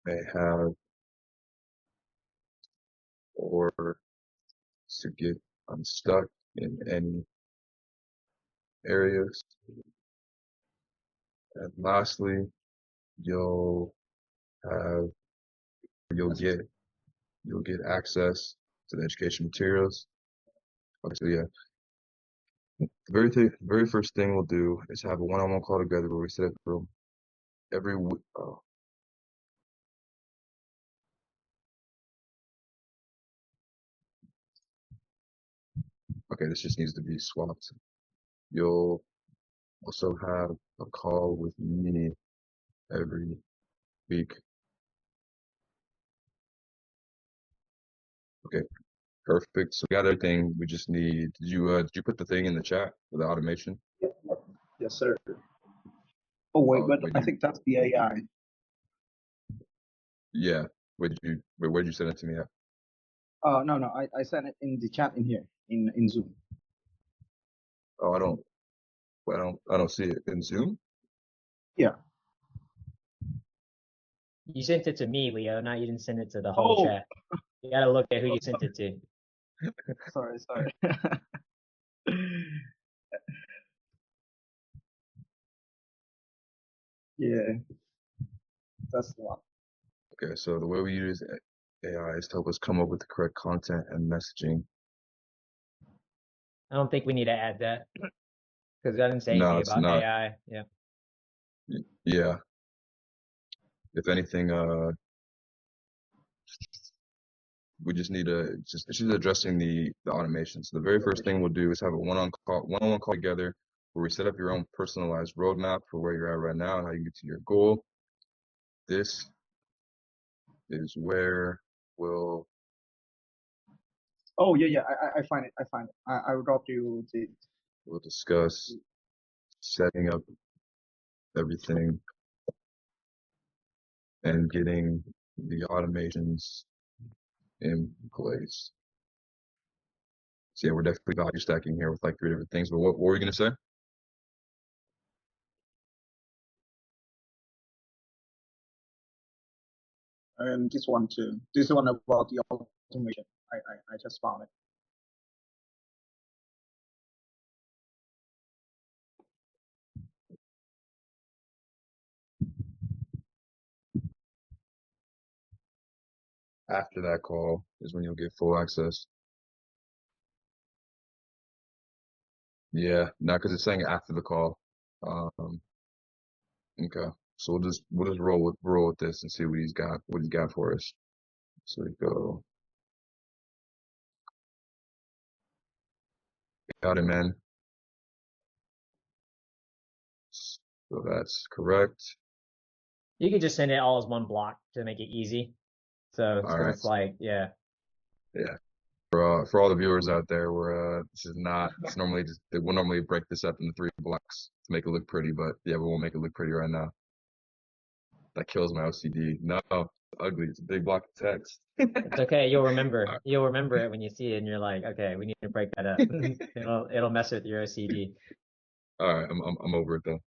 you may have or to get unstuck in any areas. And lastly, you'll have you'll get access to the education materials. Okay, so yeah, very first thing we'll do is have a one-on-one call together where we set up a room every week. Oh, okay, this just needs to be swapped. You'll also have a call with me every week. Okay, perfect. So we got everything. We just need. Did you put the thing in the chat for the automation? Yes, sir. Oh wait, Oh, but wait, I think that's the AI. yeah. Where'd you send it to me at? No, I sent it in the chat in here in Zoom. Oh, I don't see it in Zoom. Yeah. You sent it to me, Leo. Not you didn't send it to the whole chat. You gotta look at who you sent it to. Sorry. Yeah, that's the one. Okay, so the way we use AI is to help us come up with the correct content and messaging. I don't think we need to add that because I didn't say No, anything it's about not. AI. Yeah. Yeah. If anything, we just need to it's just addressing the automation. So the very first thing we'll do is have a one-on-one call together where we set up your own personalized roadmap for where you're at right now and how you get to your goal. This is where we'll Oh yeah. I find it. I will drop you the. we'll discuss setting up everything and getting the automations in place. So yeah, we're definitely value stacking here with like 3 different things. But what were you gonna say? And this one too. This one about the automation. I just found it. After that call is when you'll get full access. Yeah, not because it's saying after the call. Okay, so we'll just roll with this and see what he's got for us. So we go, got him in. So that's correct. You could just send it all as one block to make it easy. So All because right. it's like, yeah. Yeah. For all the viewers out there, this is not. It's normally just we'll normally break this up into 3 blocks to make it look pretty, but yeah, we won't make it look pretty right now. That kills my OCD. No, it's ugly. It's a big block of text. It's okay. You'll remember. You'll remember it when you see it, and you're like, okay, we need to break that up. It'll mess with your OCD. All right, I'm over it though.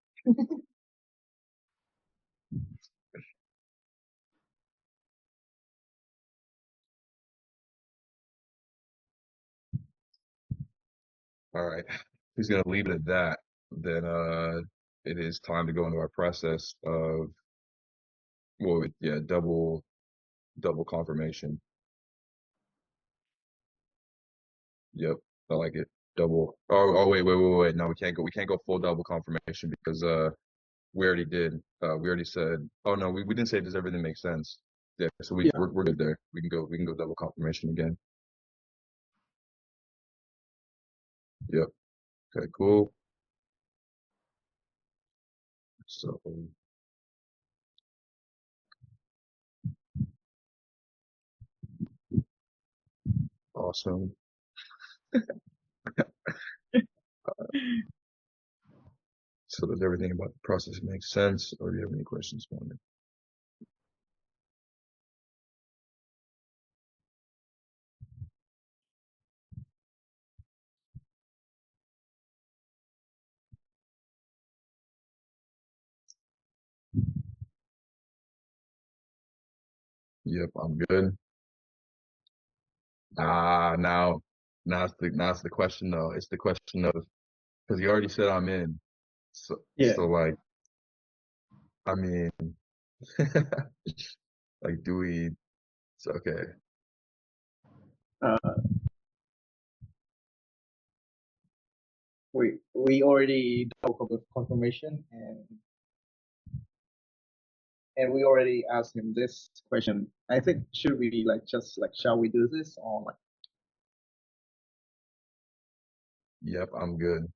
All right, he's gonna leave it at that. Then it is time to go into our process of yeah, double confirmation. Yep, I like it. Double. Oh wait. No, we can't go full double confirmation because we already did. We already said. Oh no, we didn't say does everything make sense. Yeah, so Yeah. we're good there. We can go double confirmation again. Yep. Okay, cool. So awesome. So does everything about the process make sense, or do you have any questions for me? Yep, I'm good. Now, now it's the question though. It's the question of because you already said I'm in. So, Yeah. so like, I mean, like, do we? It's okay. Uh, we already talked about confirmation, and we already asked him this question. I think should we like just like shall we do this or like Yep, I'm good.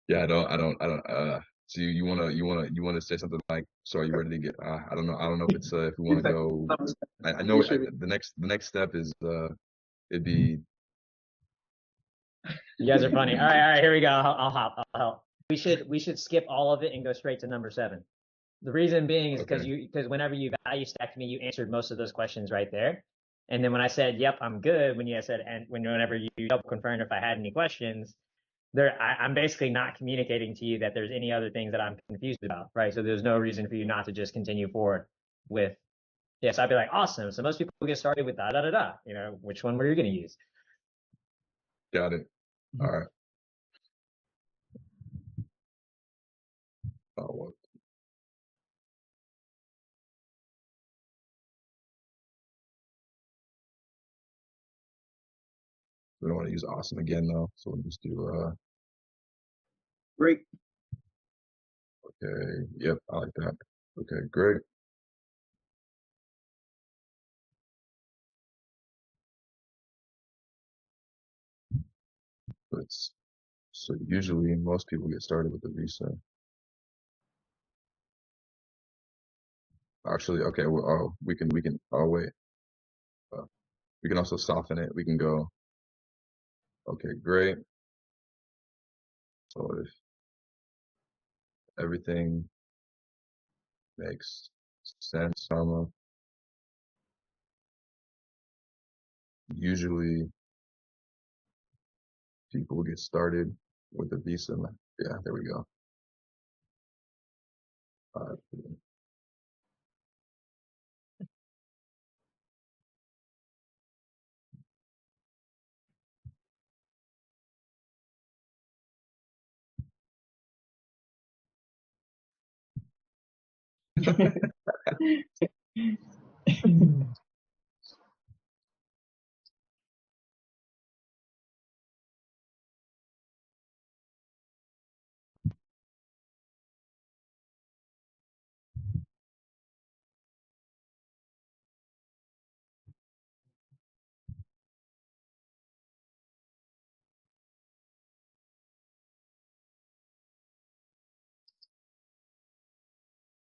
Yeah, I don't. So you wanna say something like, so are you ready to get? I don't know if it's if we you want to think go. I we know should be the next step is it'd be You guys are funny. All right, here we go. I'll help. I'll help. We should skip all of it and go straight to number 7. The reason being is okay. because whenever you value stacked me, you answered most of those questions right there. And then when I said, "Yep, I'm good," when you said, and whenever you double confirmed if I had any questions, I'm basically not communicating to you that there's any other things that I'm confused about, right? So there's no reason for you not to just continue forward with, yes. I'd be like, awesome. So most people get started with da da da da. Which one were you going to use? Got it. All right. Well, we don't want to use awesome again though, so we'll just do great. okay. Yep, I like that. Okay, great. Let's So usually most people get started with a visa. Actually, okay, well, we can oh wait. Uh, we can also soften it. We can go, okay, great. So if everything makes sense, usually people get started with a visa. Yeah, there we go. Uh,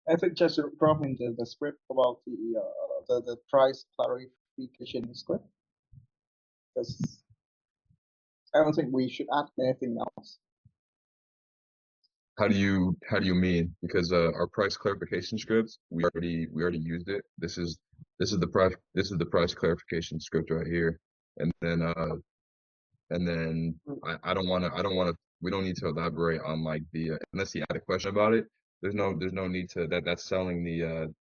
I think just drop in the script about the price clarification script because I don't think we should add anything else. how do you mean? Because our price clarification scripts, we already used it. This is the price clarification script right here. And then I don't want to we don't need to elaborate on like the unless you had a question about it. There's no need to that's selling the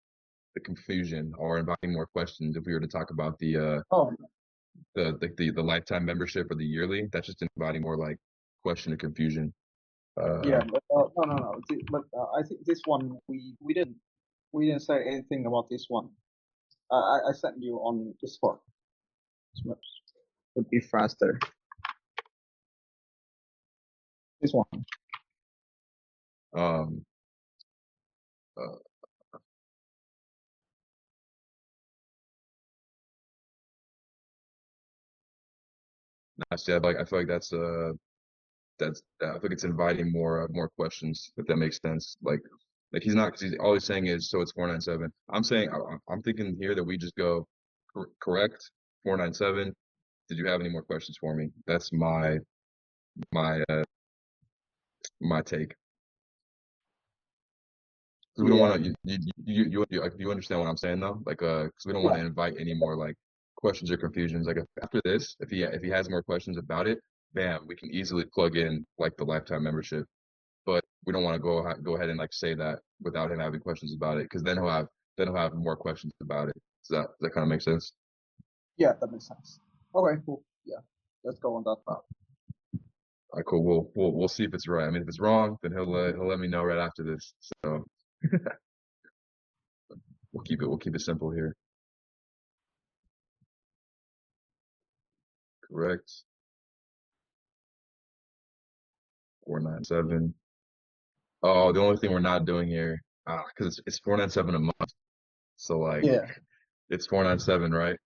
confusion or inviting more questions if we were to talk about Oh the lifetime membership or the yearly. That's just inviting more like question and confusion. yeah, Uh, but no. But I think this one we didn't say anything about this one. I sent you on Discord. This much would be faster. This one. um, uh, I feel like I think it's inviting more questions, if that makes sense. Like he's not, 'cause he's all he's saying is, so it's 497. I'm saying I'm thinking here that we just go correct 497. Did you have any more questions for me? That's my my take. 'Cause we don't Yeah, want to. You understand what I'm saying though? Like, 'cause we don't want yeah, to invite any more like questions or confusions. Like, after this, if he has more questions about it, bam, we can easily plug in like the lifetime membership. But we don't want to go ahead and like say that without him having questions about it, because then he'll have more questions about it. Does that kind of make sense? yeah. That makes sense. Okay, cool. Yeah, let's go on that route. All right, cool. We'll see if it's right. I mean, if it's wrong, then he'll let me know right after this. So we'll keep it simple here. Correct. 497. Oh, the only thing we're not doing here, because it's 497 a month. So like Yeah. it's 497, right?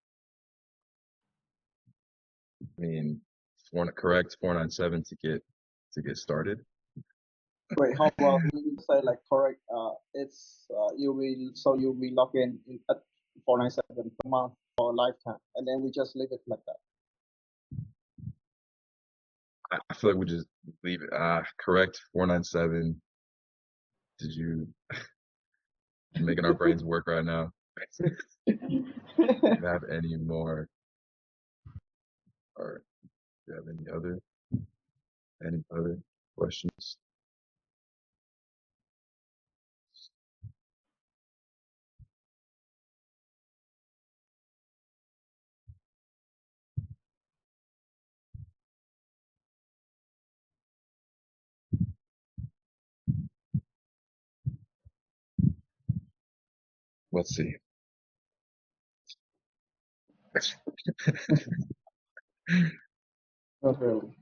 I mean, correct 497 to get started. Wait, how about we say like correct? It's you'll be logged in at 497 per month for a lifetime, and then we just leave it like that. I feel like we just leave it. Correct 497. Did you making our brains work right now? Do you have any more, or do you have any other questions? Let's see. Not really.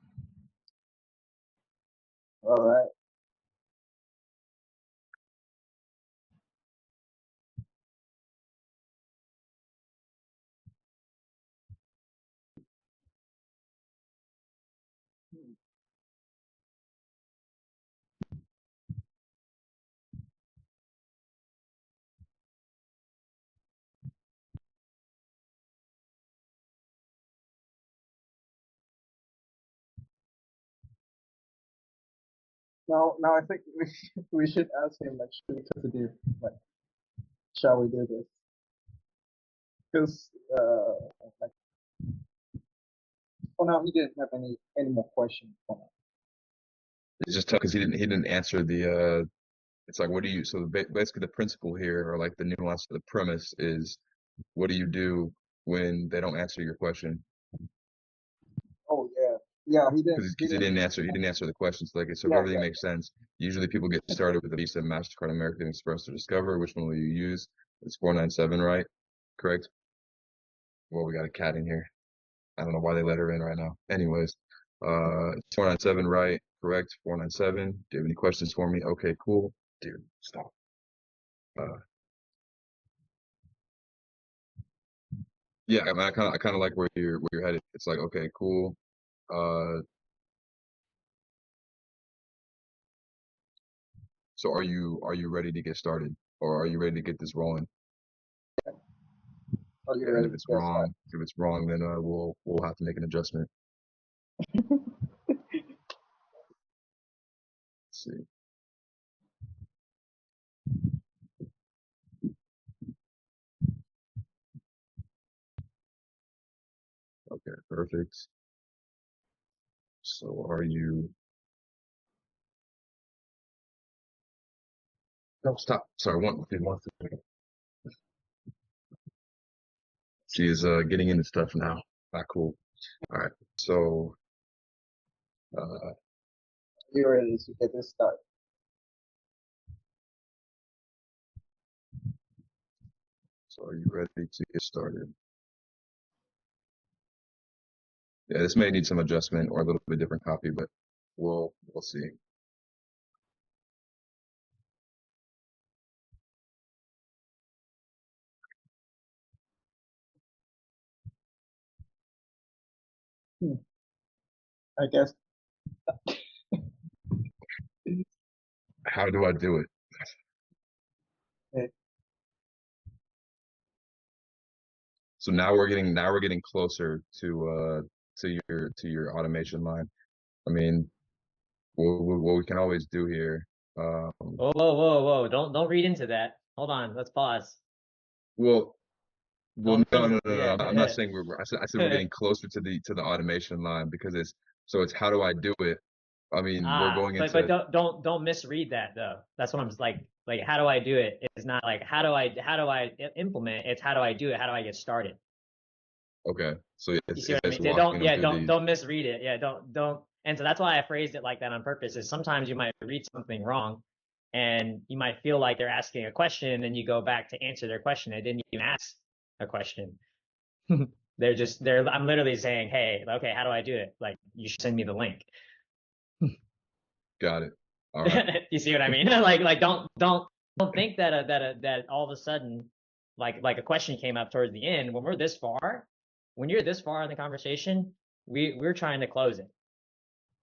All right. Now I think we should ask him like, should we continue? Like, shall we do this? Because like for now he didn't have any more questions for now. It's just tough because he didn't answer the it's like what do you so basically the principle here or like the nuance of the premise is what do you do when they don't answer your question? Oh yeah, yeah. Because He didn't. he didn't answer the questions. Like so if Yeah, everything yeah. makes sense, usually people get started with a Visa, MasterCard, American Express, or Discover. Which one will you use? It's 497, right? Correct. Well, we got a cat in here. I don't know why they let her in right now. Anyways, it's 497, right? Correct. 497. Do you have any questions for me? Okay, cool. Dude, stop. Uh, yeah, I mean, I kind of like where you're headed. It's like, okay, cool. Uh, so are you ready to get started, or are you ready to get this rolling? Are you Yeah, and ready to get started? if it's wrong, then we'll have to make an adjustment. Let's see. Okay, perfect. So are you? No, stop. Sorry, one second. She is getting into stuff now. Ah, cool. All right. So uh, You ready to get this started? so are you ready to get started? Yeah, this may need some adjustment or a little bit different copy, but we'll see. Hmm. I guess. How do I do it? eh, So now we're getting closer to your automation line. I mean, what we can always do here. Um, Whoa, whoa, whoa, whoa! Don't read into that. Hold on. Let's pause. well, Don't. no. I'm not Yeah. saying I said we're getting closer to the automation line because it's how do I do it? I mean, we're Ah, going but into don't misread that though. That's what I'm just like. How do I do it? It's not like how do I implement? It's how do I do it? How do I get started? okay. So You see it's what I just mean? Yeah, walking don't them yeah, through don't these. don't misread it. Yeah, don't. And so that's why I phrased it like that on purpose. Is sometimes you might read something wrong, and you might feel like they're asking a question, and then you go back to answer their question. They didn't even ask a question. they're. I'm literally saying, hey, okay, how do I do it? Like you should send me the link. Got it. All right. You see what I mean? Like don't think that that all of a sudden like a question came up towards the end. When we're this far, when you're this far in the conversation, we're trying to close it.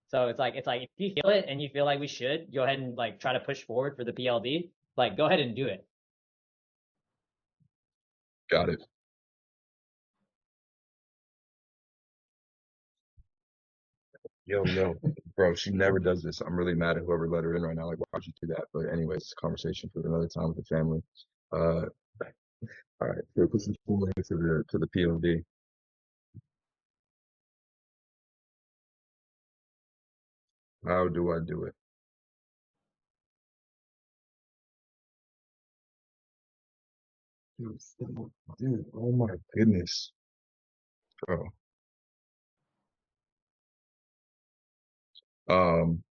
So it's like if you feel it and you feel like we should go ahead and like try to push forward for the PLD, like go ahead and do it. Got it. Yo, bro, she never does this. I'm really mad at whoever let her in right now. Like, why would you do that? But anyways, it's a conversation for another time with the family. Uh, all right, so put some school into the PLD. How do I do it? Dude, oh my goodness, bro. Um,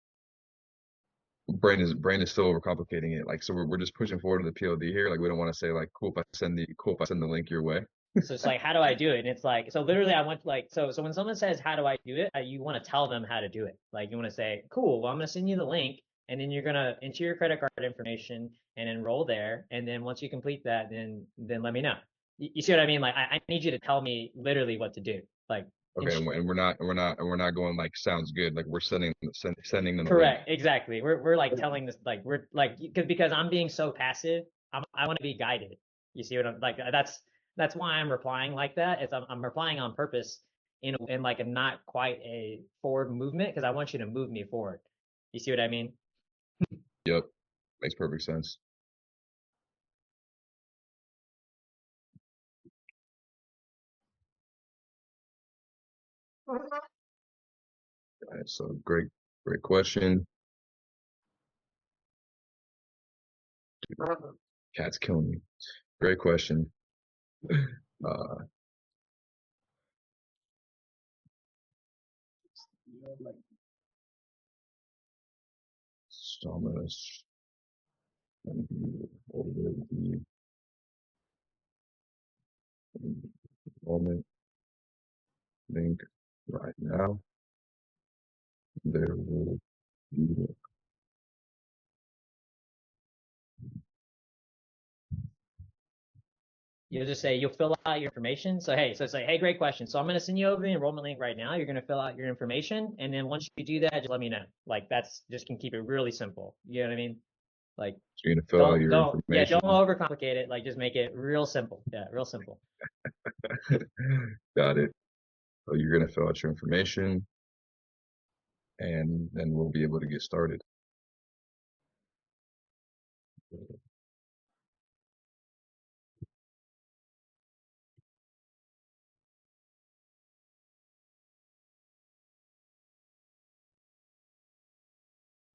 brain is still overcomplicating it. Like, so we're just pushing forward to the PLD here. Like, we don't want to say like, cool if I send the link your way. So it's like, how do I do it? And it's like, so literally, I want like, so when someone says, how do I do it? You want to tell them how to do it. Like, you want to say, cool, well, I'm going to send you the link, and then you're going to enter your credit card information and enroll there. And then once you complete that, then let me know. You see what I mean? Like, I need you to tell me literally what to do. Like, Okay, ins- and we're not going like sounds good. Like we're sending them the link. correct, exactly. We're like telling this, like, we're like, because I'm being so passive, I want to be guided. You see what I'm like? That's why I'm replying like that. It's I'm replying on purpose in like a not quite a forward movement because I want you to move me forward. You see what I mean? Yep, makes perfect sense. All right, so great question. Cat's killing me. Great question. Uh, so I'm gonna send you over the enrollment link right now. There will be You'll just say you'll fill out your information. So hey, so say, hey, great question. So I'm gonna send you over the enrollment link right now. You're gonna fill out your information, and then once you do that, just let me know. Like that's just can keep it really simple. You know what I mean? Like so you're gonna fill out don't your don't yeah, information. don't overcomplicate it. Like just make it real simple. Yeah, real simple. Got it. So you're gonna fill out your information, and then we'll be able to get started.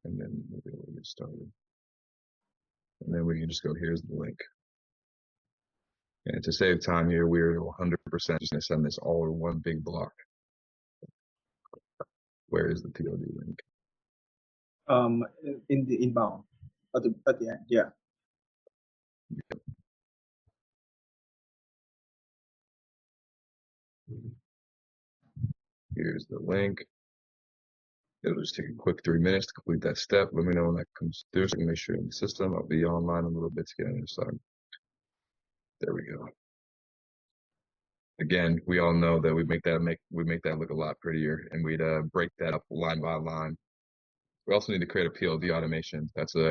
And then we'll be able to get started. And then we can just go, here's the link. And to save time here, we're 100% just gonna send this all in one big block. Where is the POD link? In the inbound at the end. Yeah. Here's the link. It'll just take a quick 3 minutes to complete that step. Let me know when that comes through so I can make sure in the system. I'll be online a little bit to get on your side. There we go. Again, we all know that we make that look a lot prettier, and we'd break that up line by line. We also need to create a PLD automation. That's on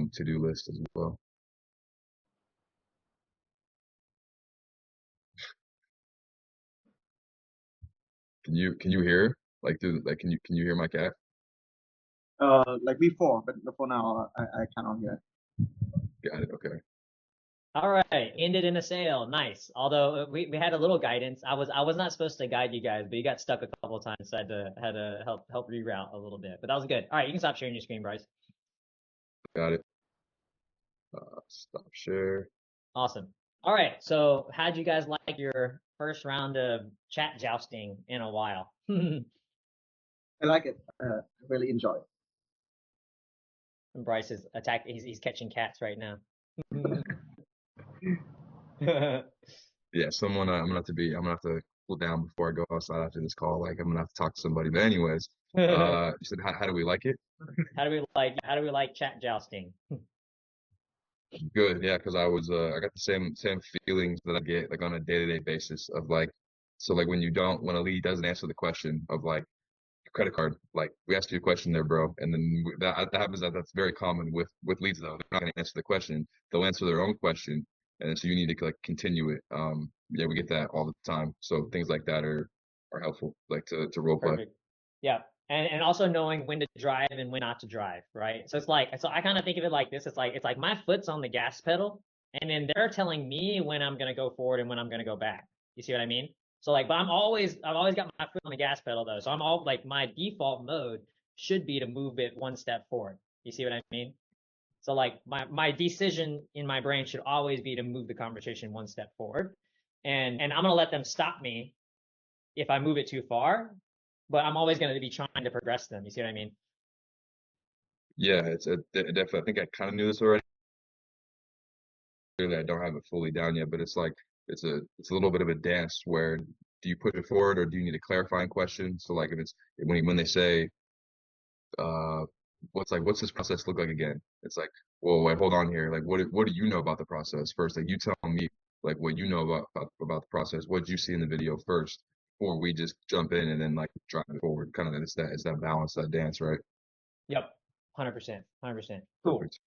the to-do list as well. Can you hear? Like can you hear my cat? Like before, but for now, I cannot hear. Got it. Okay. All right, ended in a sale. Nice. Although we had a little guidance. I was not supposed to guide you guys, but you got stuck a couple of times, so I had to help reroute a little bit. But that was good. All right, you can stop sharing your screen, Bryce. Got it. Stop share. Awesome. All right, so how'd you guys like your first round of chat jousting in a while? I like it. I really enjoy it. And Bryce is attack. He's catching cats right now. Yeah, someone. I'm gonna have to cool down before I go outside after this call. Like I'm gonna have to talk to somebody. But anyways, you said how do we like it? How do we like chat jousting? Good, yeah, because I got the same feelings that I get like on a day-to-day basis of like, so like when a lead doesn't answer the question of like your credit card, like we asked you a question there, bro, and then that happens. That's very common with leads though. They're not gonna answer the question. They'll answer their own question, and then so you need to like continue it. Yeah, we get that all the time. So things like that are helpful, like to role play. Perfect. Yeah. And also knowing when to drive and when not to drive, right? So I kind of think of it like this. It's like my foot's on the gas pedal, and then they're telling me when I'm gonna go forward and when I'm gonna go back. You see what I mean? So like, but I've always got my foot on the gas pedal though. So I'm all like my default mode should be to move it one step forward. You see what I mean? So like my decision in my brain should always be to move the conversation one step forward. And I'm gonna let them stop me if I move it too far, but I'm always going to be trying to progress them. You see what I mean? Yeah, definitely. I think I kind of knew this already. Clearly, I don't have it fully down yet, but it's like it's a little bit of a dance where do you push it forward or do you need a clarifying question? So like if it's when they say uh what's this process look like again? It's like, well, wait, hold on here. Like what do you know about the process first? Like you tell me like what you know about the process. What did you see in the video first before we just jump in and then like drive it forward. Kind of it's that balance, that dance, right? Yep. 100%. 100%. Cool. Perfect.